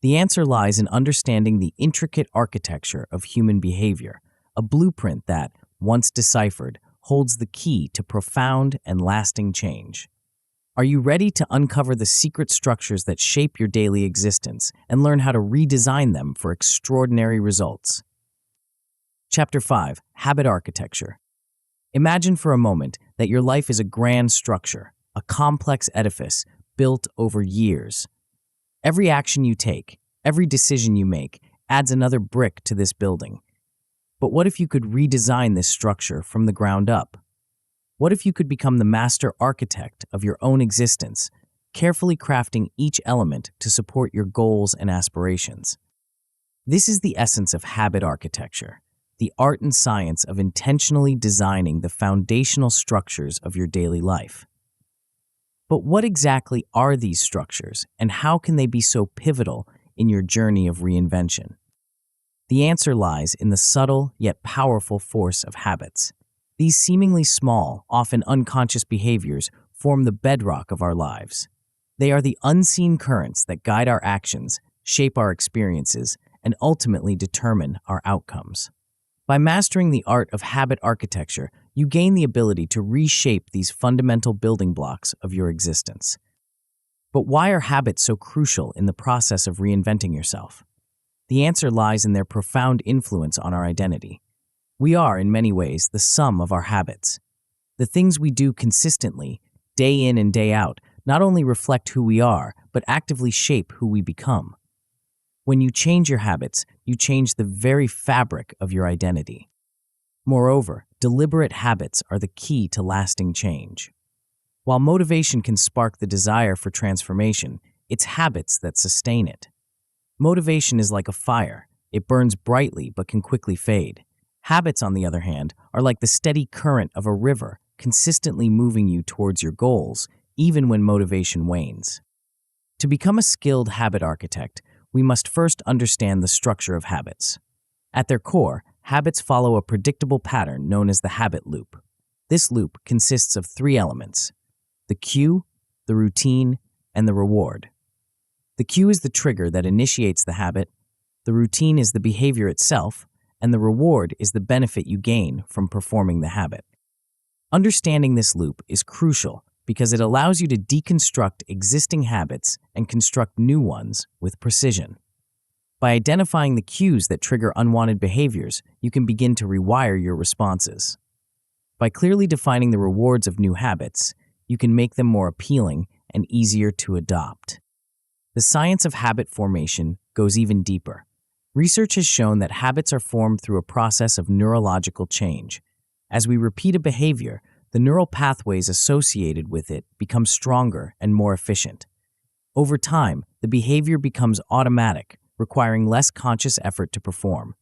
The answer lies in understanding the intricate architecture of human behavior, a blueprint that, once deciphered, holds the key to profound and lasting change. Are you ready to uncover the secret structures that shape your daily existence and learn how to redesign them for extraordinary results? Chapter 5: Habit Architecture. Imagine for a moment that your life is a grand structure, a complex edifice built over years. Every action you take, every decision you make, adds another brick to this building. But what if you could redesign this structure from the ground up? What if you could become the master architect of your own existence, carefully crafting each element to support your goals and aspirations? This is the essence of habit architecture, the art and science of intentionally designing the foundational structures of your daily life. But what exactly are these structures, and how can they be so pivotal in your journey of reinvention? The answer lies in the subtle yet powerful force of habits. These seemingly small, often unconscious behaviors form the bedrock of our lives. They are the unseen currents that guide our actions, shape our experiences, and ultimately determine our outcomes. By mastering the art of habit architecture, you gain the ability to reshape these fundamental building blocks of your existence. But why are habits so crucial in the process of reinventing yourself? The answer lies in their profound influence on our identity. We are, in many ways, the sum of our habits. The things we do consistently, day in and day out, not only reflect who we are, but actively shape who we become. When you change your habits, you change the very fabric of your identity. Moreover, deliberate habits are the key to lasting change. While motivation can spark the desire for transformation, it's habits that sustain it. Motivation is like a fire. It burns brightly but can quickly fade. Habits, on the other hand, are like the steady current of a river, consistently moving you towards your goals, even when motivation wanes. To become a skilled habit architect, we must first understand the structure of habits. At their core, habits follow a predictable pattern known as the habit loop. This loop consists of three elements: the cue, the routine, and the reward. The cue is the trigger that initiates the habit, the routine is the behavior itself, and the reward is the benefit you gain from performing the habit. Understanding this loop is crucial because it allows you to deconstruct existing habits and construct new ones with precision. By identifying the cues that trigger unwanted behaviors, you can begin to rewire your responses. By clearly defining the rewards of new habits, you can make them more appealing and easier to adopt. The science of habit formation goes even deeper. Research has shown that habits are formed through a process of neurological change. As we repeat a behavior, the neural pathways associated with it become stronger and more efficient. Over time, the behavior becomes automatic, requiring less conscious effort to perform.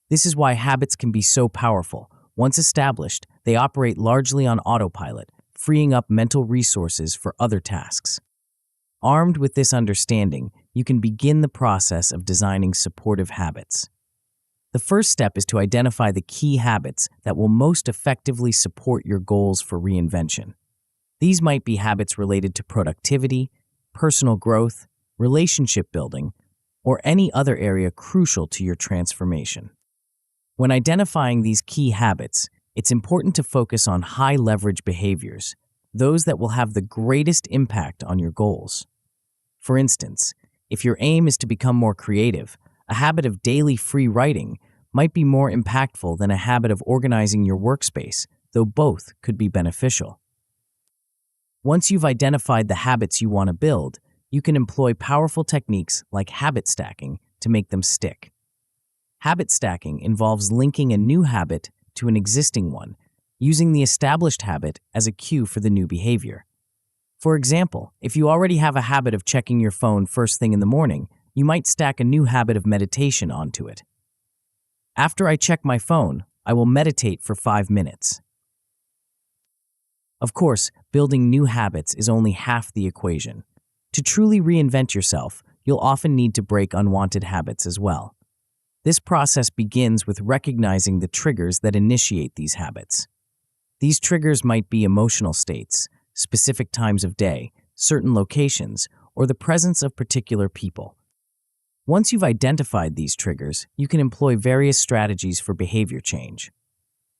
This is why habits can be so powerful. Once established, they operate largely on autopilot, freeing up mental resources for other tasks. Armed with this understanding, you can begin the process of designing supportive habits. The first step is to identify the key habits that will most effectively support your goals for reinvention. These might be habits related to productivity, personal growth, relationship building, or any other area crucial to your transformation. When identifying these key habits, it's important to focus on high-leverage behaviors, those that will have the greatest impact on your goals. For instance, if your aim is to become more creative, a habit of daily free writing might be more impactful than a habit of organizing your workspace, though both could be beneficial. Once you've identified the habits you want to build, you can employ powerful techniques like habit stacking to make them stick. Habit stacking involves linking a new habit to an existing one, using the established habit as a cue for the new behavior. For example, if you already have a habit of checking your phone first thing in the morning, you might stack a new habit of meditation onto it. After I check my phone, I will meditate for 5 minutes. Of course, building new habits is only half the equation. To truly reinvent yourself, you'll often need to break unwanted habits as well. This process begins with recognizing the triggers that initiate these habits. These triggers might be emotional states, specific times of day, certain locations, or the presence of particular people. Once you've identified these triggers, you can employ various strategies for behavior change.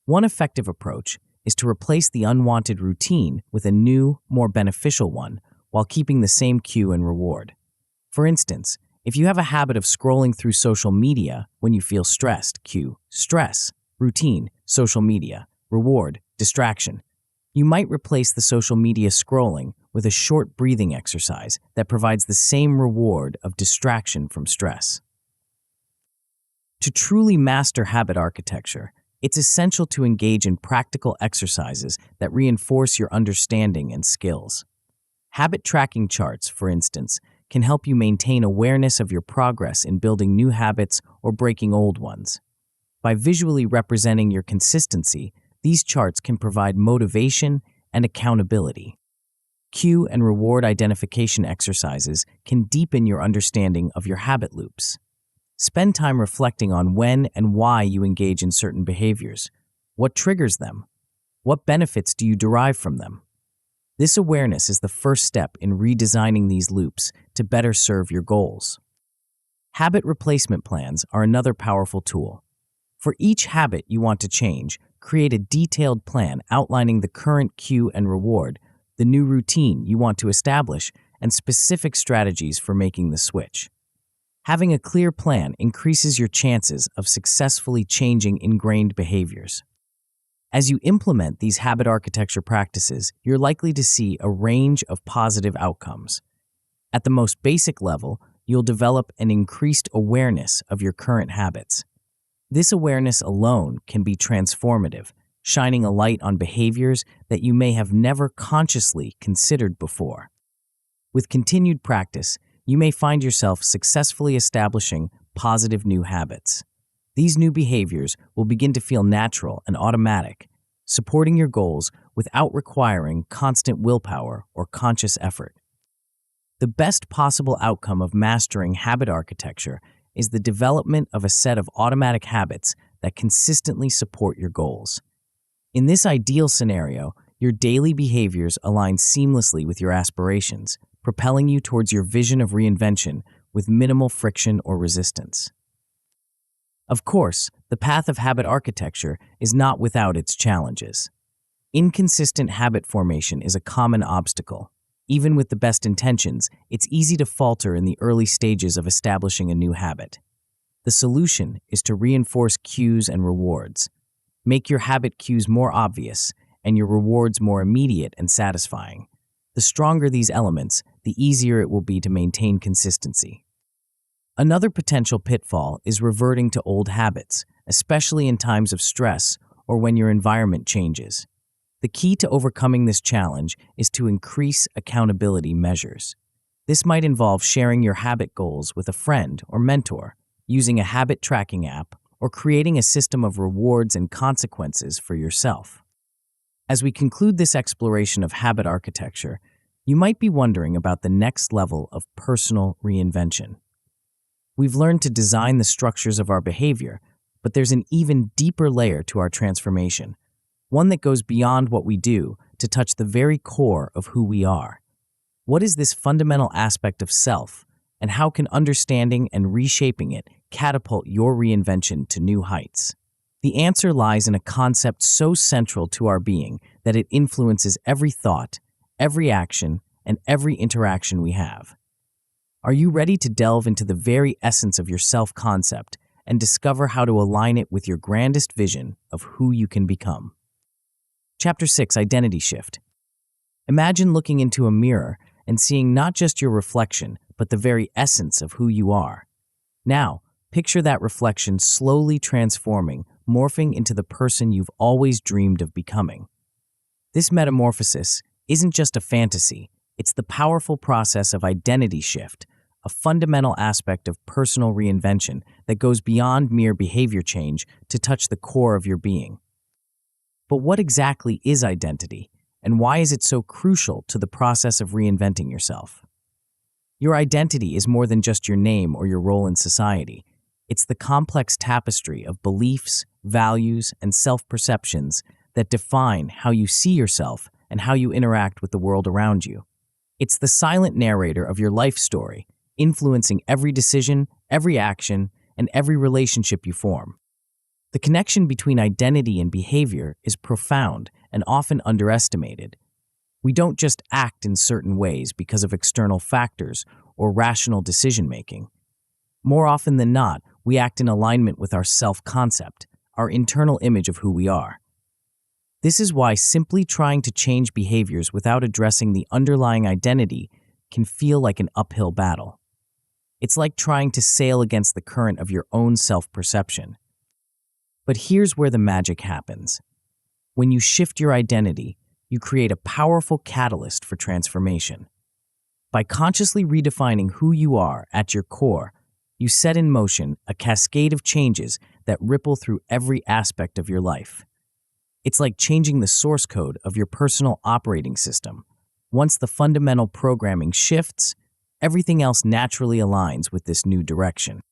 One effective approach is to replace the unwanted routine with a new, more beneficial one while keeping the same cue and reward. For instance, if you have a habit of scrolling through social media when you feel stressed, cue, stress, routine, social media, reward, distraction. You might replace the social media scrolling with a short breathing exercise that provides the same reward of distraction from stress. To truly master habit architecture, it's essential to engage in practical exercises that reinforce your understanding and skills. Habit tracking charts, for instance, can help you maintain awareness of your progress in building new habits or breaking old ones. By visually representing your consistency, these charts can provide motivation and accountability. Cue and reward identification exercises can deepen your understanding of your habit loops. Spend time reflecting on when and why you engage in certain behaviors. What triggers them? What benefits do you derive from them? This awareness is the first step in redesigning these loops to better serve your goals. Habit replacement plans are another powerful tool. For each habit you want to change, create a detailed plan outlining the current cue and reward, the new routine you want to establish, and specific strategies for making the switch. Having a clear plan increases your chances of successfully changing ingrained behaviors. As you implement these habit architecture practices, you're likely to see a range of positive outcomes. At the most basic level, you'll develop an increased awareness of your current habits. This awareness alone can be transformative, shining a light on behaviors that you may have never consciously considered before. With continued practice, you may find yourself successfully establishing positive new habits. These new behaviors will begin to feel natural and automatic, supporting your goals without requiring constant willpower or conscious effort. The best possible outcome of mastering habit architecture is the development of a set of automatic habits that consistently support your goals. In this ideal scenario, your daily behaviors align seamlessly with your aspirations, propelling you towards your vision of reinvention with minimal friction or resistance. Of course, the path of habit architecture is not without its challenges. Inconsistent habit formation is a common obstacle. Even with the best intentions, it's easy to falter in the early stages of establishing a new habit. The solution is to reinforce cues and rewards. Make your habit cues more obvious and your rewards more immediate and satisfying. The stronger these elements, the easier it will be to maintain consistency. Another potential pitfall is reverting to old habits, especially in times of stress or when your environment changes. The key to overcoming this challenge is to increase accountability measures. This might involve sharing your habit goals with a friend or mentor, using a habit tracking app, or creating a system of rewards and consequences for yourself. As we conclude this exploration of habit architecture, you might be wondering about the next level of personal reinvention. We've learned to design the structures of our behavior, but there's an even deeper layer to our transformation, one that goes beyond what we do to touch the very core of who we are. What is this fundamental aspect of self, and how can understanding and reshaping it catapult your reinvention to new heights? The answer lies in a concept so central to our being that it influences every thought, every action, and every interaction we have. Are you ready to delve into the very essence of your self-concept and discover how to align it with your grandest vision of who you can become? Chapter 6: Identity Shift. Imagine looking into a mirror and seeing not just your reflection, but the very essence of who you are. Now, picture that reflection slowly transforming, morphing into the person you've always dreamed of becoming. This metamorphosis isn't just a fantasy, it's the powerful process of identity shift, a fundamental aspect of personal reinvention that goes beyond mere behavior change to touch the core of your being. But what exactly is identity, and why is it so crucial to the process of reinventing yourself? Your identity is more than just your name or your role in society. It's the complex tapestry of beliefs, values, and self-perceptions that define how you see yourself and how you interact with the world around you. It's the silent narrator of your life story, influencing every decision, every action, and every relationship you form. The connection between identity and behavior is profound and often underestimated. We don't just act in certain ways because of external factors or rational decision-making. More often than not, we act in alignment with our self-concept, our internal image of who we are. This is why simply trying to change behaviors without addressing the underlying identity can feel like an uphill battle. It's like trying to sail against the current of your own self-perception. But here's where the magic happens. When you shift your identity, you create a powerful catalyst for transformation. By consciously redefining who you are at your core, you set in motion a cascade of changes that ripple through every aspect of your life. It's like changing the source code of your personal operating system. Once the fundamental programming shifts, everything else naturally aligns with this new direction.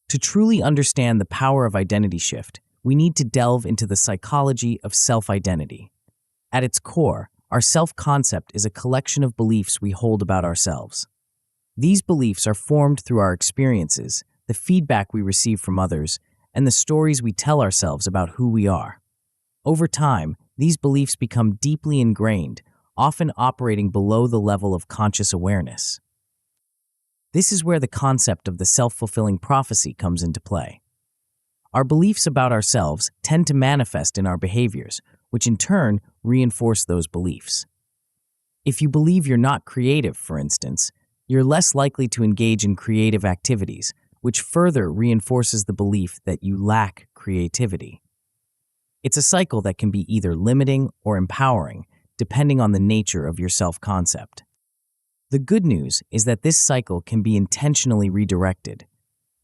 To truly understand the power of identity shift, we need to delve into the psychology of self-identity. At its core, our self-concept is a collection of beliefs we hold about ourselves. These beliefs are formed through our experiences, the feedback we receive from others, and the stories we tell ourselves about who we are. Over time, these beliefs become deeply ingrained, often operating below the level of conscious awareness. This is where the concept of the self-fulfilling prophecy comes into play. Our beliefs about ourselves tend to manifest in our behaviors, which in turn reinforce those beliefs. If you believe you're not creative, for instance, you're less likely to engage in creative activities, which further reinforces the belief that you lack creativity. It's a cycle that can be either limiting or empowering, depending on the nature of your self-concept. The good news is that this cycle can be intentionally redirected.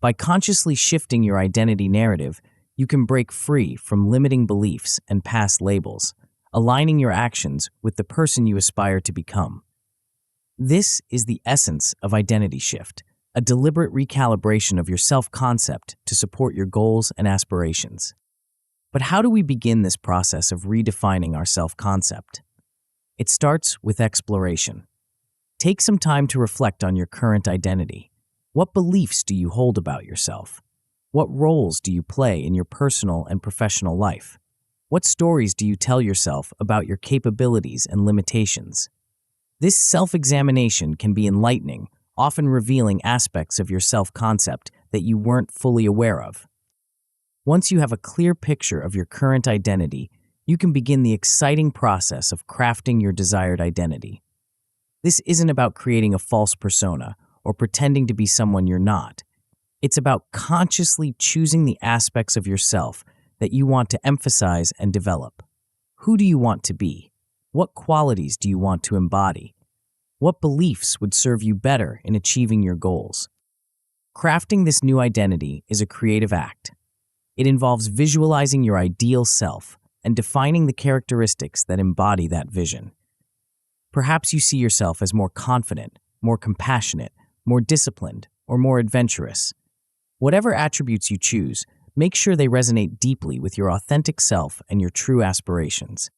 By consciously shifting your identity narrative, you can break free from limiting beliefs and past labels, aligning your actions with the person you aspire to become. This is the essence of identity shift, a deliberate recalibration of your self-concept to support your goals and aspirations. But how do we begin this process of redefining our self-concept? It starts with exploration. Take some time to reflect on your current identity. What beliefs do you hold about yourself? What roles do you play in your personal and professional life? What stories do you tell yourself about your capabilities and limitations? This self-examination can be enlightening, often revealing aspects of your self-concept that you weren't fully aware of. Once you have a clear picture of your current identity, you can begin the exciting process of crafting your desired identity. This isn't about creating a false persona or pretending to be someone you're not. It's about consciously choosing the aspects of yourself that you want to emphasize and develop. Who do you want to be? What qualities do you want to embody? What beliefs would serve you better in achieving your goals? Crafting this new identity is a creative act. It involves visualizing your ideal self and defining the characteristics that embody that vision. Perhaps you see yourself as more confident, more compassionate, more disciplined, or more adventurous. Whatever attributes you choose, make sure they resonate deeply with your authentic self and your true aspirations.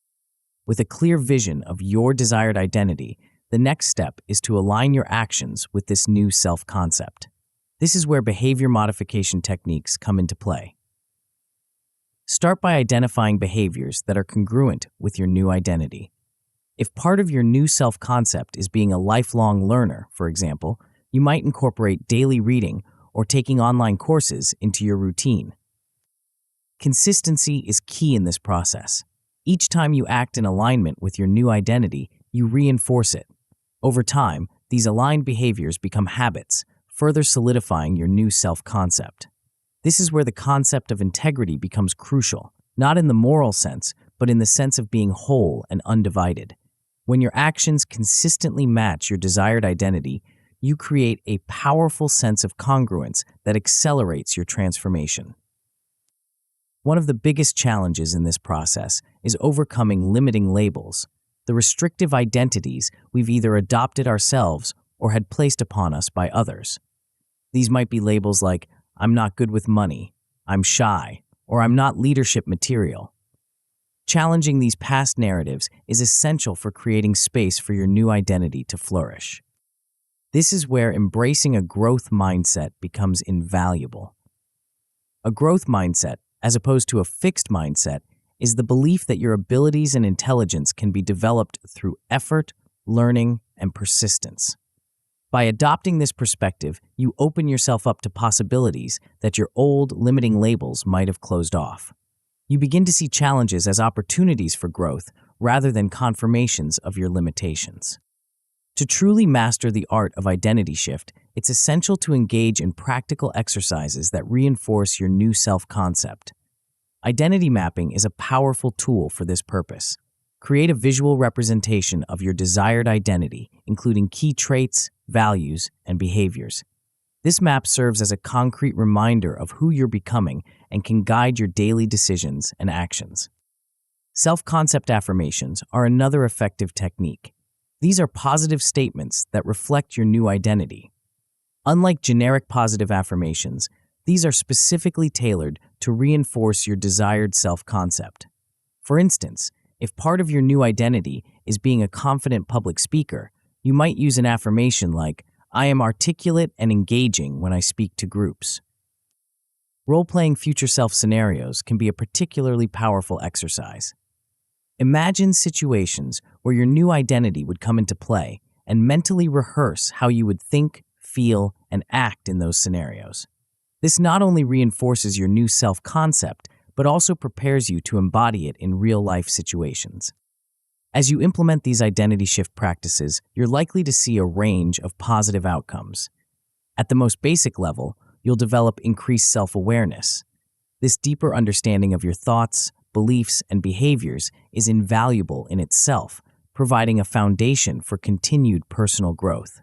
With a clear vision of your desired identity, the next step is to align your actions with this new self-concept. This is where behavior modification techniques come into play. Start by identifying behaviors that are congruent with your new identity. If part of your new self-concept is being a lifelong learner, for example, you might incorporate daily reading or taking online courses into your routine. Consistency is key in this process. Each time you act in alignment with your new identity, you reinforce it. Over time, these aligned behaviors become habits, further solidifying your new self-concept. This is where the concept of integrity becomes crucial, not in the moral sense, but in the sense of being whole and undivided. When your actions consistently match your desired identity, you create a powerful sense of congruence that accelerates your transformation. One of the biggest challenges in this process is overcoming limiting labels, the restrictive identities we've either adopted ourselves or had placed upon us by others. These might be labels like, I'm not good with money, I'm shy, or I'm not leadership material. Challenging these past narratives is essential for creating space for your new identity to flourish. This is where embracing a growth mindset becomes invaluable. A growth mindset, as opposed to a fixed mindset, is the belief that your abilities and intelligence can be developed through effort, learning, and persistence. By adopting this perspective, you open yourself up to possibilities that your old, limiting labels might have closed off. You begin to see challenges as opportunities for growth rather than confirmations of your limitations. To truly master the art of identity shift, it's essential to engage in practical exercises that reinforce your new self-concept. Identity mapping is a powerful tool for this purpose. Create a visual representation of your desired identity, including key traits, values, and behaviors. This map serves as a concrete reminder of who you're becoming and can guide your daily decisions and actions. Self-concept affirmations are another effective technique. These are positive statements that reflect your new identity. Unlike generic positive affirmations, these are specifically tailored to reinforce your desired self-concept. For instance, if part of your new identity is being a confident public speaker, you might use an affirmation like, I am articulate and engaging when I speak to groups. Role-playing future self scenarios can be a particularly powerful exercise. Imagine situations where your new identity would come into play and mentally rehearse how you would think, feel, and act in those scenarios. This not only reinforces your new self-concept, but also prepares you to embody it in real-life situations. As you implement these identity shift practices, you're likely to see a range of positive outcomes. At the most basic level, you'll develop increased self-awareness. This deeper understanding of your thoughts, beliefs, and behaviors is invaluable in itself, providing a foundation for continued personal growth.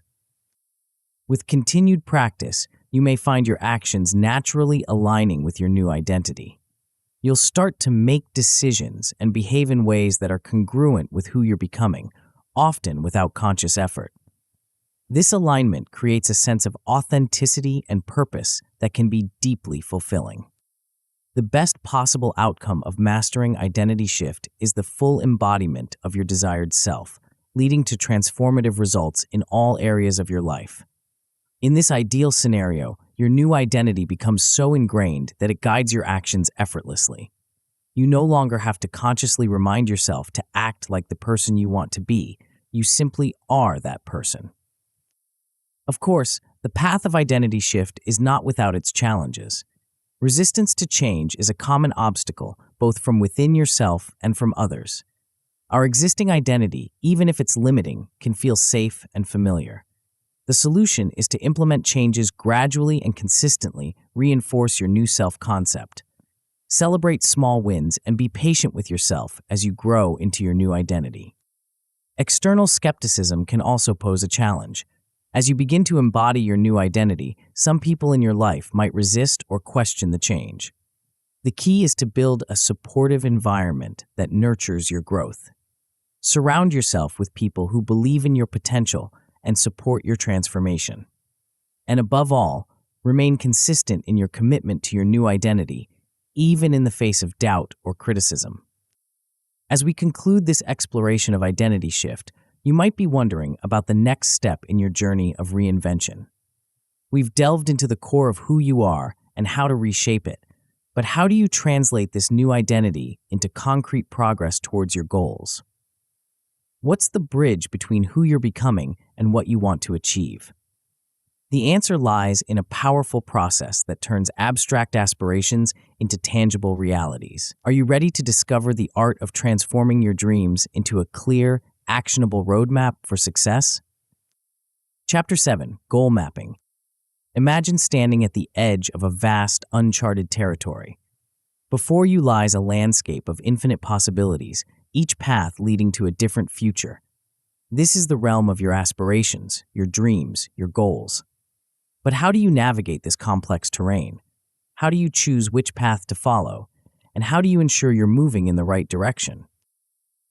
With continued practice, you may find your actions naturally aligning with your new identity. You'll start to make decisions and behave in ways that are congruent with who you're becoming, often without conscious effort. This alignment creates a sense of authenticity and purpose that can be deeply fulfilling. The best possible outcome of mastering identity shift is the full embodiment of your desired self, leading to transformative results in all areas of your life. In this ideal scenario, your new identity becomes so ingrained that it guides your actions effortlessly. You no longer have to consciously remind yourself to act like the person you want to be. You simply are that person. Of course, the path of identity shift is not without its challenges. Resistance to change is a common obstacle, both from within yourself and from others. Our existing identity, even if it's limiting, can feel safe and familiar. The solution is to implement changes gradually and consistently, reinforce your new self-concept. Celebrate small wins and be patient with yourself as you grow into your new identity. External skepticism can also pose a challenge. As you begin to embody your new identity, some people in your life might resist or question the change. The key is to build a supportive environment that nurtures your growth. Surround yourself with people who believe in your potential and support your transformation. And above all, remain consistent in your commitment to your new identity, even in the face of doubt or criticism. As we conclude this exploration of identity shift, you might be wondering about the next step in your journey of reinvention. We've delved into the core of who you are and how to reshape it, But how do you translate this new identity into concrete progress towards your goals? What's the bridge between who you're becoming and what you want to achieve? The answer lies in a powerful process that turns abstract aspirations into tangible realities. Are you ready to discover the art of transforming your dreams into a clear, actionable roadmap for success? Chapter 7: Goal Mapping. Imagine standing at the edge of a vast, uncharted territory. Before you lies a landscape of infinite possibilities, each path leading to a different future. This is the realm of your aspirations, your dreams, your goals. But how do you navigate this complex terrain? How do you choose which path to follow? And how do you ensure you're moving in the right direction?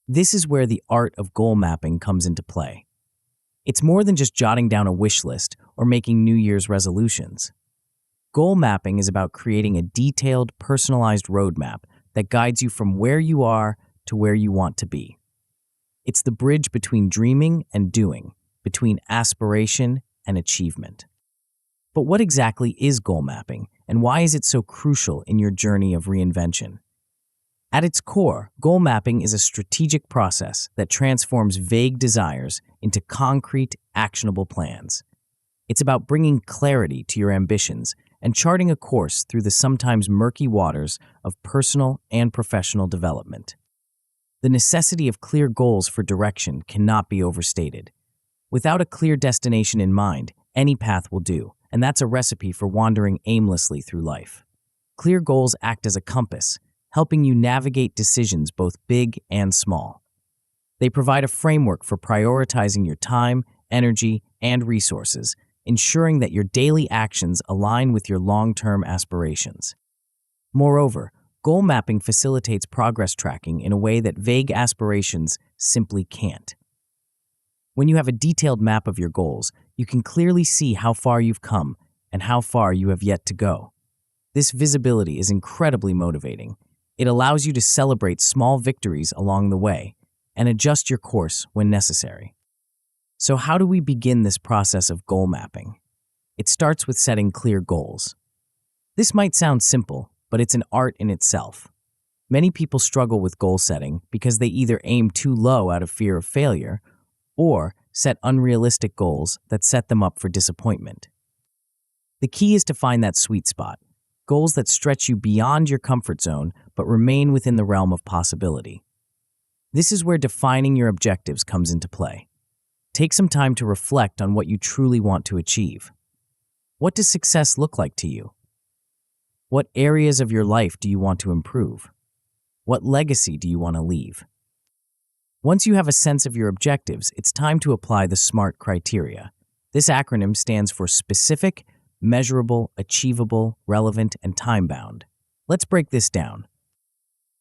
This is where the art of goal mapping comes into play. It's more than just jotting down a wish list or making New Year's resolutions. Goal mapping is about creating a detailed, personalized roadmap that guides you from where you are to where you want to be. It's the bridge between dreaming and doing, between aspiration and achievement. But what exactly is goal mapping, and why is it so crucial in your journey of reinvention? At its core, goal mapping is a strategic process that transforms vague desires into concrete, actionable plans. It's about bringing clarity to your ambitions and charting a course through the sometimes murky waters of personal and professional development. The necessity of clear goals for direction cannot be overstated. Without a clear destination in mind, any path will do, and that's a recipe for wandering aimlessly through life. Clear goals act as a compass, helping you navigate decisions both big and small. They provide a framework for prioritizing your time, energy, and resources, ensuring that your daily actions align with your long-term aspirations. Moreover, goal mapping facilitates progress tracking in a way that vague aspirations simply can't. When you have a detailed map of your goals, you can clearly see how far you've come and how far you have yet to go. This visibility is incredibly motivating. It allows you to celebrate small victories along the way and adjust your course when necessary. So how do we begin this process of goal mapping? It starts with setting clear goals. This might sound simple, but it's an art in itself. Many people struggle with goal setting because they either aim too low out of fear of failure or set unrealistic goals that set them up for disappointment. The key is to find that sweet spot, goals that stretch you beyond your comfort zone but remain within the realm of possibility. This is where defining your objectives comes into play. Take some time to reflect on what you truly want to achieve. What does success look like to you? What areas of your life do you want to improve? What legacy do you want to leave? Once you have a sense of your objectives, it's time to apply the SMART criteria. This acronym stands for specific, measurable, achievable, relevant, and time-bound. Let's break this down.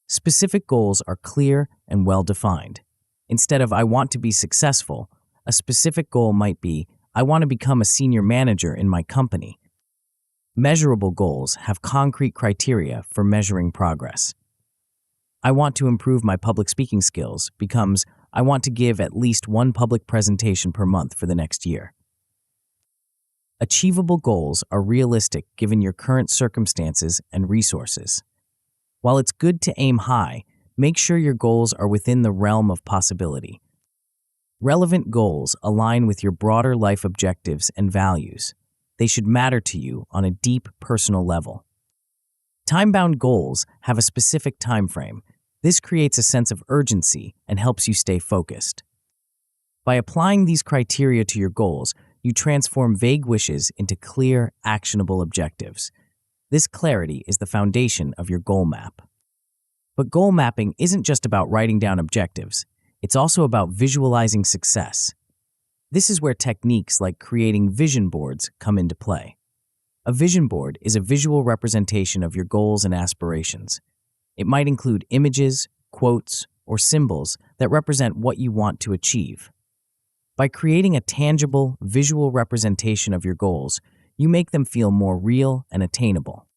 Specific goals are clear and well-defined. Instead of "I want to be successful," a specific goal might be "I want to become a senior manager in my company." Measurable goals have concrete criteria for measuring progress. "I want to improve my public speaking skills" becomes "I want to give at least one public presentation per month for the next year." Achievable goals are realistic given your current circumstances and resources. While it's good to aim high, make sure your goals are within the realm of possibility. Relevant goals align with your broader life objectives and values. They should matter to you on a deep personal level. Time-bound goals have a specific time frame. This creates a sense of urgency and helps you stay focused. By applying these criteria to your goals, you transform vague wishes into clear, actionable objectives. This clarity is the foundation of your goal map. But goal mapping isn't just about writing down objectives. It's also about visualizing success. This is where techniques like creating vision boards come into play. A vision board is a visual representation of your goals and aspirations. It might include images, quotes, or symbols that represent what you want to achieve. By creating a tangible, visual representation of your goals, you make them feel more real and attainable.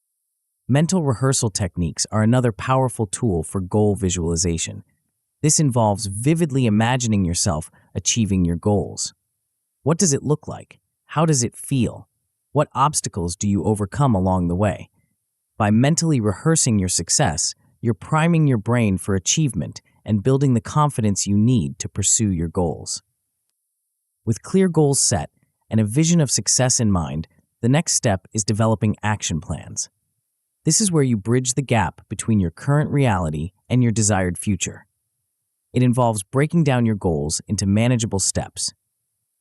Mental rehearsal techniques are another powerful tool for goal visualization. This involves vividly imagining yourself achieving your goals. What does it look like? How does it feel? What obstacles do you overcome along the way? By mentally rehearsing your success, you're priming your brain for achievement and building the confidence you need to pursue your goals. With clear goals set and a vision of success in mind, the next step is developing action plans. This is where you bridge the gap between your current reality and your desired future. It involves breaking down your goals into manageable steps.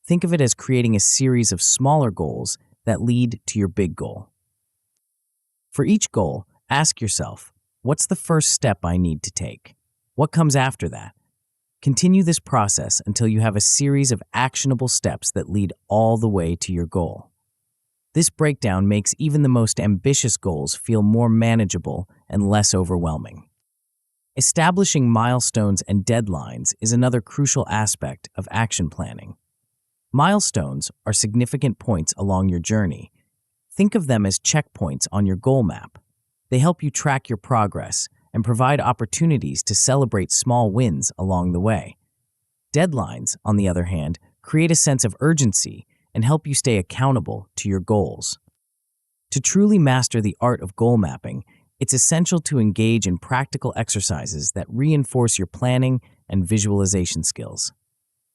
Think of it as creating a series of smaller goals that lead to your big goal. For each goal, ask yourself, what's the first step I need to take? What comes after that? Continue this process until you have a series of actionable steps that lead all the way to your goal. This breakdown makes even the most ambitious goals feel more manageable and less overwhelming. Establishing milestones and deadlines is another crucial aspect of action planning. Milestones are significant points along your journey. Think of them as checkpoints on your goal map. They help you track your progress and provide opportunities to celebrate small wins along the way. Deadlines, on the other hand, create a sense of urgency and help you stay accountable to your goals. To truly master the art of goal mapping, it's essential to engage in practical exercises that reinforce your planning and visualization skills.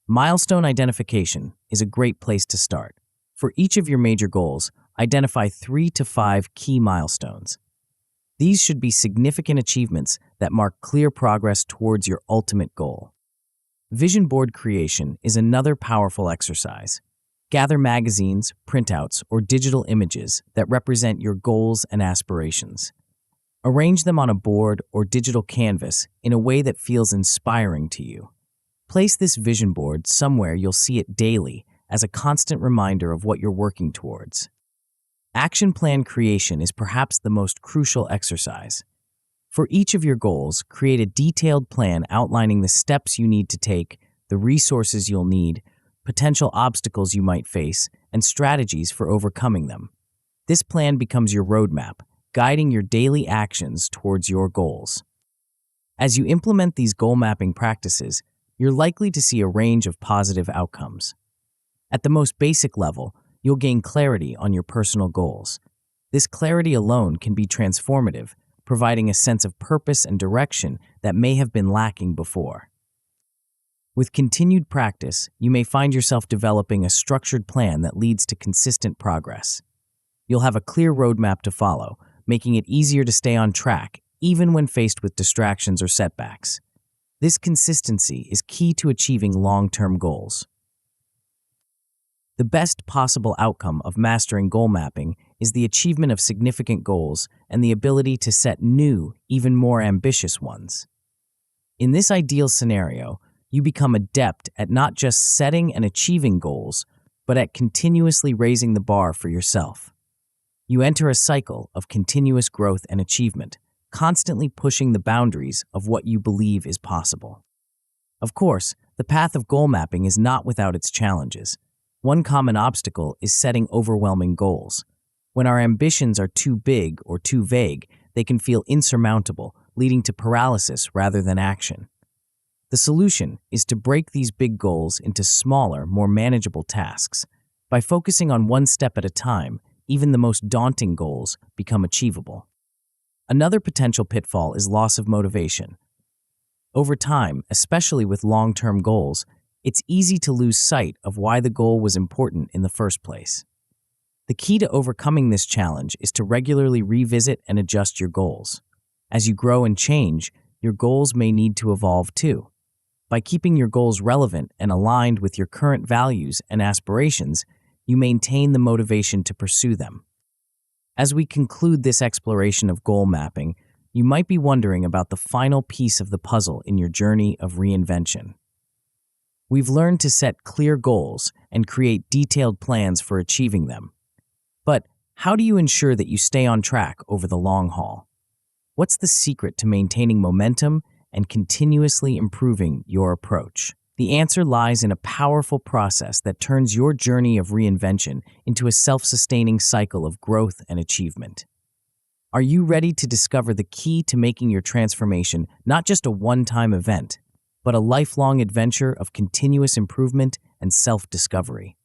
Milestone identification is a great place to start. For each of your major goals, identify 3 to 5 key milestones. These should be significant achievements that mark clear progress towards your ultimate goal. Vision board creation is another powerful exercise. Gather magazines, printouts, or digital images that represent your goals and aspirations. Arrange them on a board or digital canvas in a way that feels inspiring to you. Place this vision board somewhere you'll see it daily as a constant reminder of what you're working towards. Action plan creation is perhaps the most crucial exercise. For each of your goals, create a detailed plan outlining the steps you need to take, the resources you'll need, potential obstacles you might face, and strategies for overcoming them. This plan becomes your roadmap, guiding your daily actions towards your goals. As you implement these goal mapping practices, you're likely to see a range of positive outcomes. At the most basic level, you'll gain clarity on your personal goals. This clarity alone can be transformative, providing a sense of purpose and direction that may have been lacking before. With continued practice, you may find yourself developing a structured plan that leads to consistent progress. You'll have a clear roadmap to follow, making it easier to stay on track, even when faced with distractions or setbacks. This consistency is key to achieving long-term goals. The best possible outcome of mastering goal mapping is the achievement of significant goals and the ability to set new, even more ambitious ones. In this ideal scenario, you become adept at not just setting and achieving goals, but at continuously raising the bar for yourself. You enter a cycle of continuous growth and achievement, constantly pushing the boundaries of what you believe is possible. Of course, the path of goal mapping is not without its challenges. One common obstacle is setting overwhelming goals. When our ambitions are too big or too vague, they can feel insurmountable, leading to paralysis rather than action. The solution is to break these big goals into smaller, more manageable tasks. By focusing on one step at a time, even the most daunting goals become achievable. Another potential pitfall is loss of motivation. Over time, especially with long-term goals, it's easy to lose sight of why the goal was important in the first place. The key to overcoming this challenge is to regularly revisit and adjust your goals. As you grow and change, your goals may need to evolve too. By keeping your goals relevant and aligned with your current values and aspirations, you maintain the motivation to pursue them. As we conclude this exploration of goal mapping, you might be wondering about the final piece of the puzzle in your journey of reinvention. We've learned to set clear goals and create detailed plans for achieving them. But how do you ensure that you stay on track over the long haul? What's the secret to maintaining momentum and continuously improving your approach? The answer lies in a powerful process that turns your journey of reinvention into a self-sustaining cycle of growth and achievement. Are you ready to discover the key to making your transformation not just a one-time event, but a lifelong adventure of continuous improvement and self-discovery?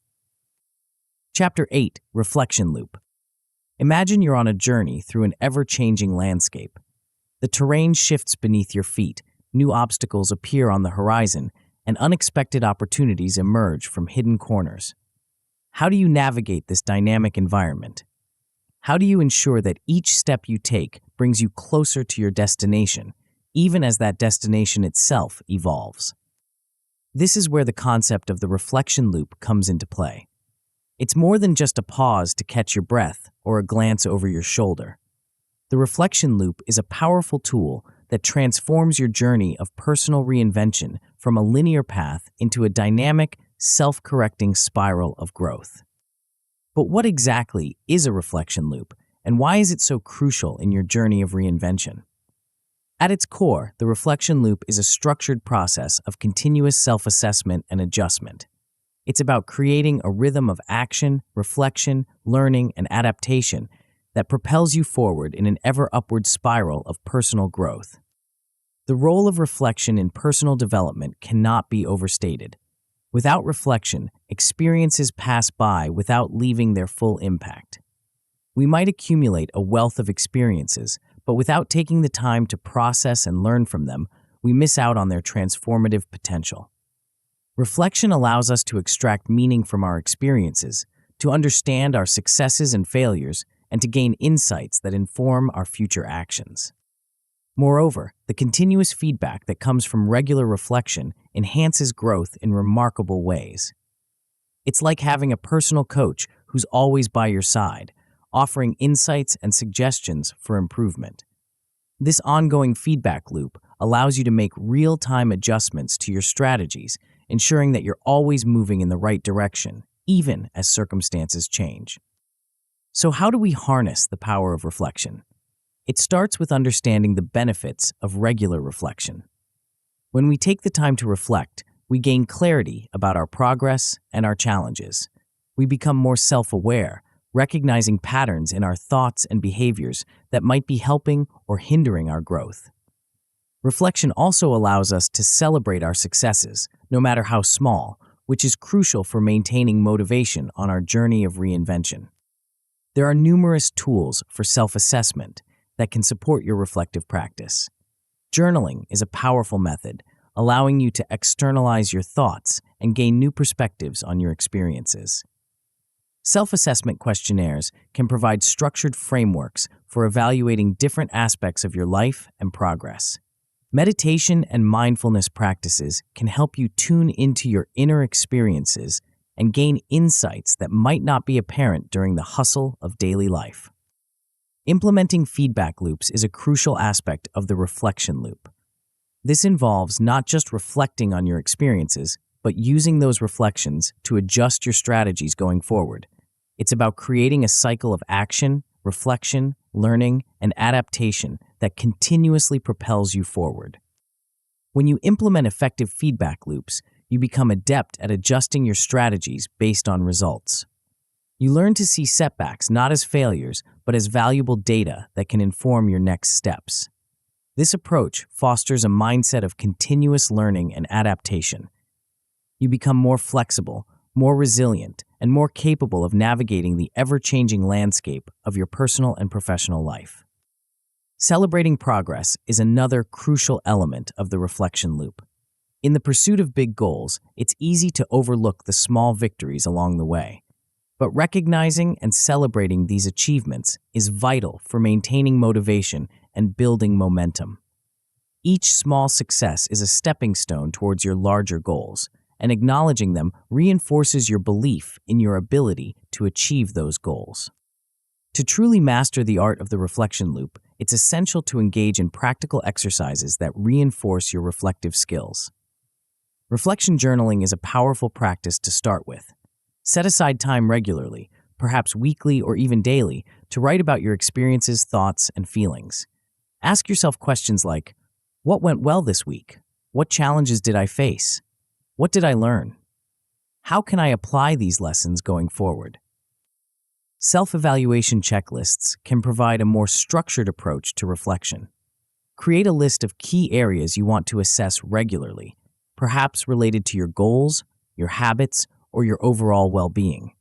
Chapter 8, Reflection Loop. Imagine you're on a journey through an ever-changing landscape. The terrain shifts beneath your feet, new obstacles appear on the horizon, and unexpected opportunities emerge from hidden corners. How do you navigate this dynamic environment? How do you ensure that each step you take brings you closer to your destination, even as that destination itself evolves? This is where the concept of the reflection loop comes into play. It's more than just a pause to catch your breath or a glance over your shoulder. The reflection loop is a powerful tool that transforms your journey of personal reinvention from a linear path into a dynamic, self-correcting spiral of growth. But what exactly is a reflection loop, and why is it so crucial in your journey of reinvention? At its core, the reflection loop is a structured process of continuous self-assessment and adjustment. It's about creating a rhythm of action, reflection, learning, and adaptation that propels you forward in an ever-upward spiral of personal growth. The role of reflection in personal development cannot be overstated. Without reflection, experiences pass by without leaving their full impact. We might accumulate a wealth of experiences, but without taking the time to process and learn from them, we miss out on their transformative potential. Reflection allows us to extract meaning from our experiences, to understand our successes and failures, and to gain insights that inform our future actions. Moreover, the continuous feedback that comes from regular reflection enhances growth in remarkable ways. It's like having a personal coach who's always by your side, offering insights and suggestions for improvement. This ongoing feedback loop allows you to make real-time adjustments to your strategies, ensuring that you're always moving in the right direction, even as circumstances change. So how do we harness the power of reflection? It starts with understanding the benefits of regular reflection. When we take the time to reflect, we gain clarity about our progress and our challenges. We become more self-aware, recognizing patterns in our thoughts and behaviors that might be helping or hindering our growth. Reflection also allows us to celebrate our successes, no matter how small, which is crucial for maintaining motivation on our journey of reinvention. There are numerous tools for self-assessment that can support your reflective practice. Journaling is a powerful method, allowing you to externalize your thoughts and gain new perspectives on your experiences. Self-assessment questionnaires can provide structured frameworks for evaluating different aspects of your life and progress. Meditation and mindfulness practices can help you tune into your inner experiences and gain insights that might not be apparent during the hustle of daily life. Implementing feedback loops is a crucial aspect of the reflection loop. This involves not just reflecting on your experiences, but using those reflections to adjust your strategies going forward. It's about creating a cycle of action, reflection, learning, and adaptation that continuously propels you forward. When you implement effective feedback loops, you become adept at adjusting your strategies based on results. You learn to see setbacks not as failures, but as valuable data that can inform your next steps. This approach fosters a mindset of continuous learning and adaptation. You become more flexible, more resilient, and more capable of navigating the ever-changing landscape of your personal and professional life. Celebrating progress is another crucial element of the reflection loop. In the pursuit of big goals, it's easy to overlook the small victories along the way. But recognizing and celebrating these achievements is vital for maintaining motivation and building momentum. Each small success is a stepping stone towards your larger goals, and acknowledging them reinforces your belief in your ability to achieve those goals. To truly master the art of the reflection loop, it's essential to engage in practical exercises that reinforce your reflective skills. Reflection journaling is a powerful practice to start with. Set aside time regularly, perhaps weekly or even daily, to write about your experiences, thoughts, and feelings. Ask yourself questions like, what went well this week? What challenges did I face? What did I learn? How can I apply these lessons going forward? Self-evaluation checklists can provide a more structured approach to reflection. Create a list of key areas you want to assess regularly, perhaps related to your goals, your habits, or your overall well-being.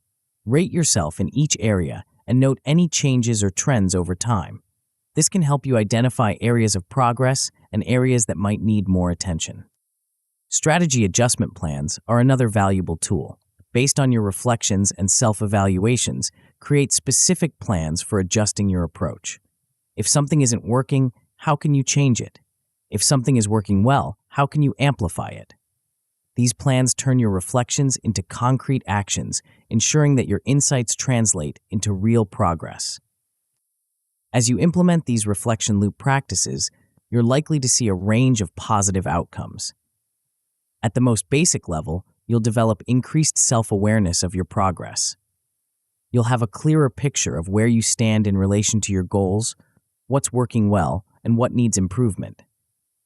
Rate yourself in each area and note any changes or trends over time. This can help you identify areas of progress and areas that might need more attention. Strategy adjustment plans are another valuable tool. Based on your reflections and self-evaluations, create specific plans for adjusting your approach. If something isn't working, how can you change it? If something is working well, how can you amplify it? These plans turn your reflections into concrete actions, ensuring that your insights translate into real progress. As you implement these reflection loop practices, you're likely to see a range of positive outcomes. At the most basic level, you'll develop increased self-awareness of your progress. You'll have a clearer picture of where you stand in relation to your goals, what's working well, and what needs improvement.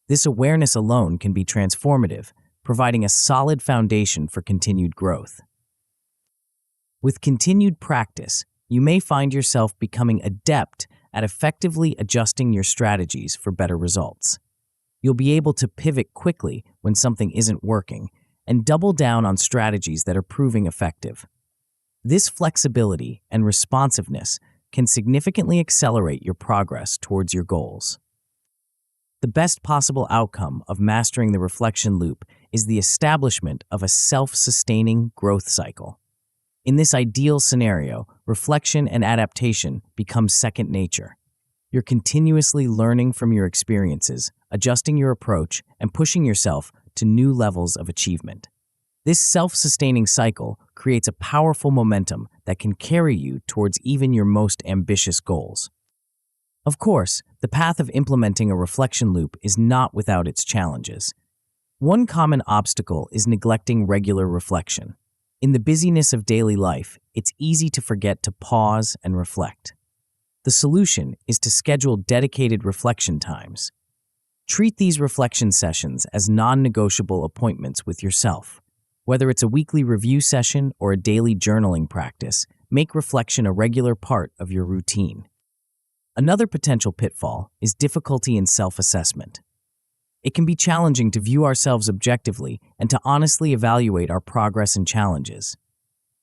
This awareness alone can be transformative, providing a solid foundation for continued growth. With continued practice, you may find yourself becoming adept at effectively adjusting your strategies for better results. You'll be able to pivot quickly when something isn't working and double down on strategies that are proving effective. This flexibility and responsiveness can significantly accelerate your progress towards your goals. The best possible outcome of mastering the reflection loop is the establishment of a self-sustaining growth cycle. In this ideal scenario, reflection and adaptation become second nature. You're continuously learning from your experiences, adjusting your approach, and pushing yourself to new levels of achievement. This self-sustaining cycle creates a powerful momentum that can carry you towards even your most ambitious goals. Of course, the path of implementing a reflection loop is not without its challenges. One common obstacle is neglecting regular reflection. In the busyness of daily life, it's easy to forget to pause and reflect. The solution is to schedule dedicated reflection times. Treat these reflection sessions as non-negotiable appointments with yourself. Whether it's a weekly review session or a daily journaling practice, make reflection a regular part of your routine. Another potential pitfall is difficulty in self-assessment. It can be challenging to view ourselves objectively and to honestly evaluate our progress and challenges.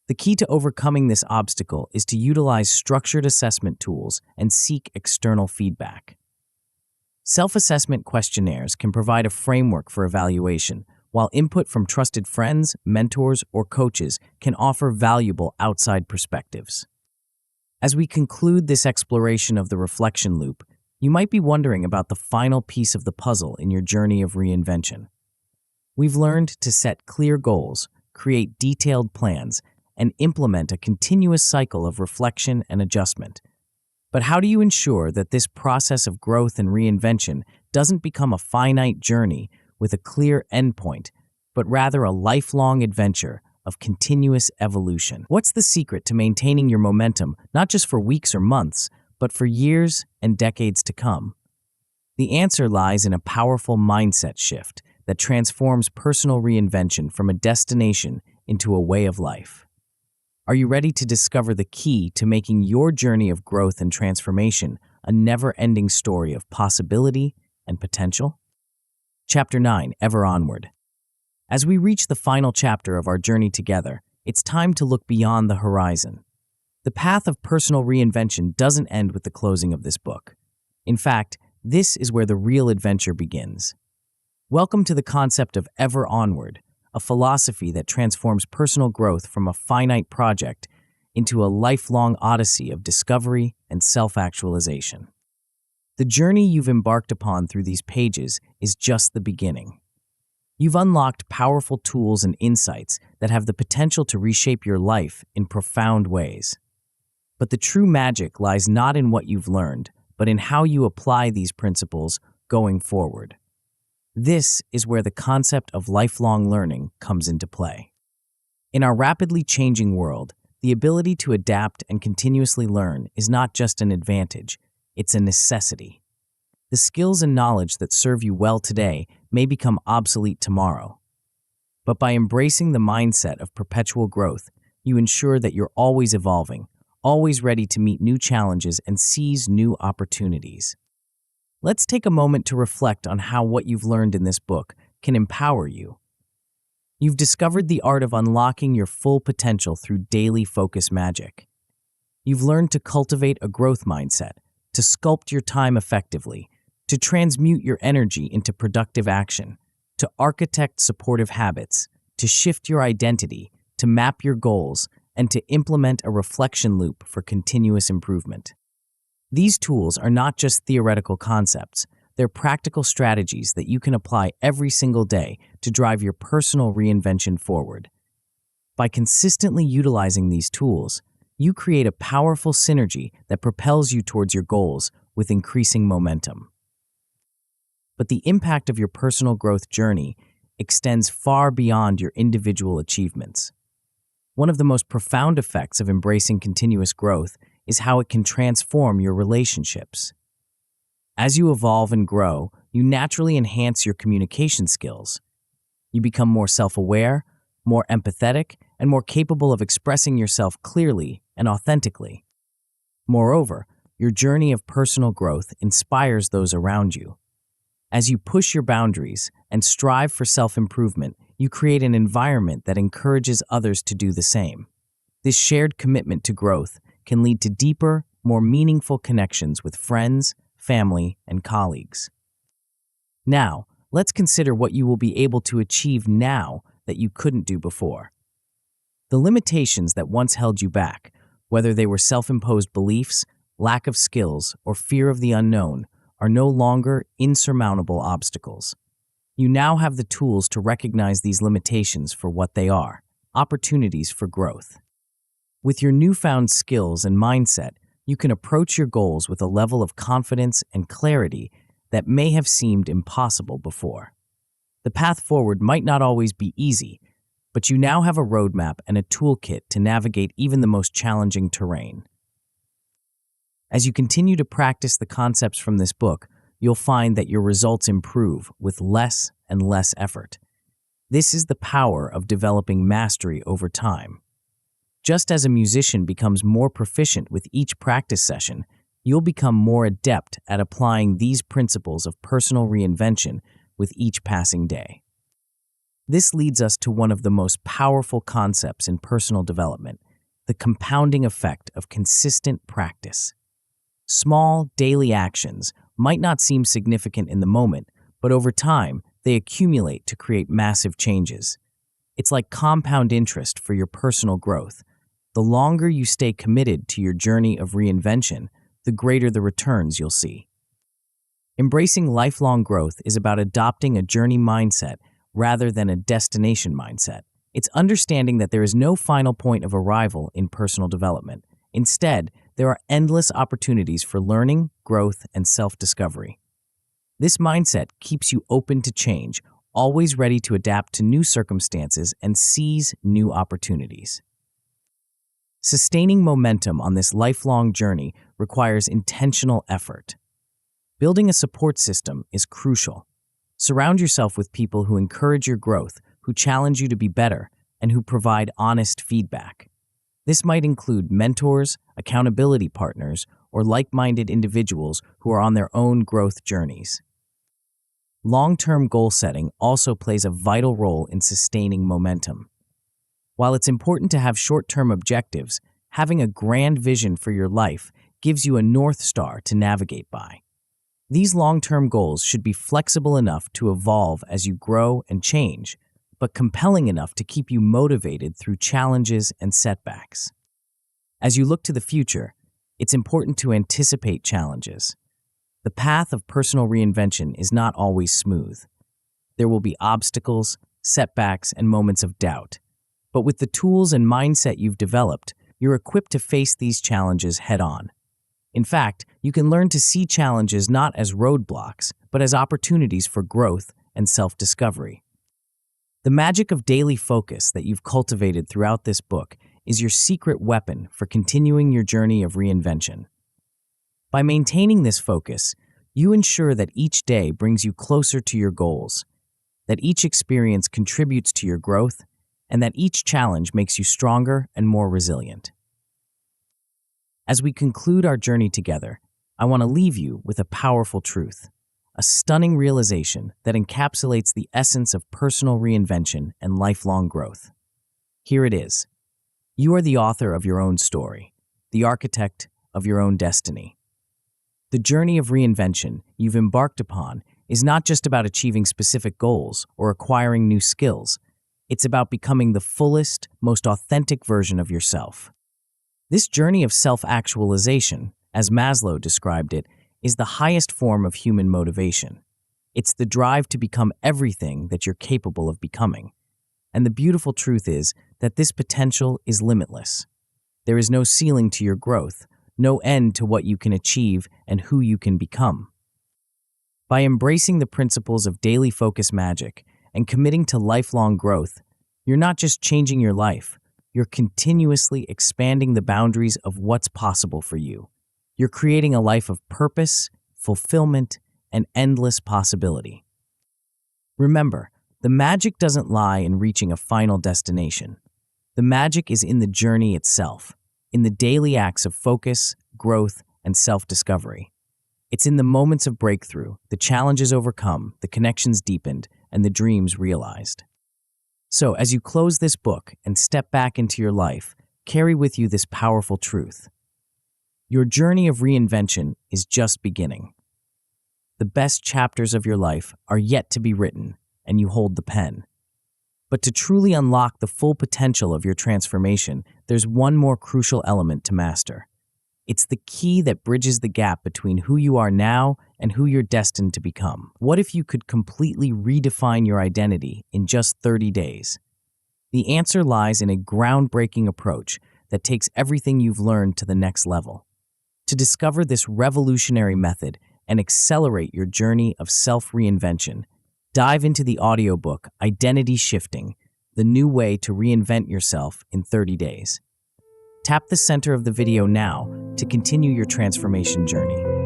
The key to overcoming this obstacle is to utilize structured assessment tools and seek external feedback. Self-assessment questionnaires can provide a framework for evaluation, while input from trusted friends, mentors, or coaches can offer valuable outside perspectives. As we conclude this exploration of the reflection loop, you might be wondering about the final piece of the puzzle in your journey of reinvention. We've learned to set clear goals, create detailed plans, and implement a continuous cycle of reflection and adjustment. But how do you ensure that this process of growth and reinvention doesn't become a finite journey with a clear endpoint, but rather a lifelong adventure of continuous evolution? What's the secret to maintaining your momentum, not just for weeks or months, but for years and decades to come? The answer lies in a powerful mindset shift that transforms personal reinvention from a destination into a way of life. Are you ready to discover the key to making your journey of growth and transformation a never-ending story of possibility and potential? Chapter 9, Ever Onward. As we reach the final chapter of our journey together, it's time to look beyond the horizon. The path of personal reinvention doesn't end with the closing of this book. In fact, this is where the real adventure begins. Welcome to the concept of Ever Onward, a philosophy that transforms personal growth from a finite project into a lifelong odyssey of discovery and self-actualization. The journey you've embarked upon through these pages is just the beginning. You've unlocked powerful tools and insights that have the potential to reshape your life in profound ways. But the true magic lies not in what you've learned, but in how you apply these principles going forward. This is where the concept of lifelong learning comes into play. In our rapidly changing world, the ability to adapt and continuously learn is not just an advantage, it's a necessity. The skills and knowledge that serve you well today may become obsolete tomorrow. But by embracing the mindset of perpetual growth, you ensure that you're always evolving, always ready to meet new challenges and seize new opportunities. Let's take a moment to reflect on how what you've learned in this book can empower you. You've discovered the art of unlocking your full potential through daily focus magic. You've learned to cultivate a growth mindset, to sculpt your time effectively, to transmute your energy into productive action, to architect supportive habits, to shift your identity, to map your goals, and to implement a reflection loop for continuous improvement. These tools are not just theoretical concepts, they're practical strategies that you can apply every single day to drive your personal reinvention forward. By consistently utilizing these tools, you create a powerful synergy that propels you towards your goals with increasing momentum. But the impact of your personal growth journey extends far beyond your individual achievements. One of the most profound effects of embracing continuous growth is how it can transform your relationships. As you evolve and grow, you naturally enhance your communication skills. You become more self-aware, more empathetic, and more capable of expressing yourself clearly and authentically. Moreover, your journey of personal growth inspires those around you. As you push your boundaries and strive for self-improvement, you create an environment that encourages others to do the same. This shared commitment to growth can lead to deeper, more meaningful connections with friends, family, and colleagues. Now, let's consider what you will be able to achieve now that you couldn't do before. The limitations that once held you back, whether they were self-imposed beliefs, lack of skills, or fear of the unknown, are no longer insurmountable obstacles. You now have the tools to recognize these limitations for what they are, opportunities for growth. With your newfound skills and mindset, you can approach your goals with a level of confidence and clarity that may have seemed impossible before. The path forward might not always be easy, but you now have a roadmap and a toolkit to navigate even the most challenging terrain. As you continue to practice the concepts from this book, you'll find that your results improve with less and less effort. This is the power of developing mastery over time. Just as a musician becomes more proficient with each practice session, you'll become more adept at applying these principles of personal reinvention with each passing day. This leads us to one of the most powerful concepts in personal development, the compounding effect of consistent practice. Small, daily actions might not seem significant in the moment, but over time, they accumulate to create massive changes. It's like compound interest for your personal growth. The longer you stay committed to your journey of reinvention, the greater the returns you'll see. Embracing lifelong growth is about adopting a journey mindset rather than a destination mindset. It's understanding that there is no final point of arrival in personal development. Instead, there are endless opportunities for learning, growth, and self-discovery. This mindset keeps you open to change, always ready to adapt to new circumstances and seize new opportunities. Sustaining momentum on this lifelong journey requires intentional effort. Building a support system is crucial. Surround yourself with people who encourage your growth, who challenge you to be better, and who provide honest feedback. This might include mentors, accountability partners, or like-minded individuals who are on their own growth journeys. Long-term goal setting also plays a vital role in sustaining momentum. While it's important to have short-term objectives, having a grand vision for your life gives you a North Star to navigate by. These long-term goals should be flexible enough to evolve as you grow and change, but compelling enough to keep you motivated through challenges and setbacks. As you look to the future, it's important to anticipate challenges. The path of personal reinvention is not always smooth. There will be obstacles, setbacks, and moments of doubt. But with the tools and mindset you've developed, you're equipped to face these challenges head-on. In fact, you can learn to see challenges not as roadblocks, but as opportunities for growth and self-discovery. The magic of daily focus that you've cultivated throughout this book is your secret weapon for continuing your journey of reinvention. By maintaining this focus, you ensure that each day brings you closer to your goals, that each experience contributes to your growth, and that each challenge makes you stronger and more resilient. As we conclude our journey together, I want to leave you with a powerful truth, a stunning realization that encapsulates the essence of personal reinvention and lifelong growth. Here it is. You are the author of your own story, the architect of your own destiny. The journey of reinvention you've embarked upon is not just about achieving specific goals or acquiring new skills. It's about becoming the fullest, most authentic version of yourself. This journey of self-actualization, as Maslow described it, is the highest form of human motivation. It's the drive to become everything that you're capable of becoming. And the beautiful truth is that this potential is limitless. There is no ceiling to your growth, no end to what you can achieve and who you can become. By embracing the principles of daily focus magic and committing to lifelong growth, you're not just changing your life, you're continuously expanding the boundaries of what's possible for you. You're creating a life of purpose, fulfillment, and endless possibility. Remember, the magic doesn't lie in reaching a final destination. The magic is in the journey itself, in the daily acts of focus, growth, and self-discovery. It's in the moments of breakthrough, the challenges overcome, the connections deepened, and the dreams realized. So, as you close this book and step back into your life, carry with you this powerful truth. Your journey of reinvention is just beginning. The best chapters of your life are yet to be written, and you hold the pen. But to truly unlock the full potential of your transformation, there's one more crucial element to master. It's the key that bridges the gap between who you are now and who you're destined to become. What if you could completely redefine your identity in just 30 days? The answer lies in a groundbreaking approach that takes everything you've learned to the next level. To discover this revolutionary method and accelerate your journey of self-reinvention, dive into the audiobook Identity Shifting, the new way to reinvent yourself in 30 days. Tap the center of the video now to continue your transformation journey.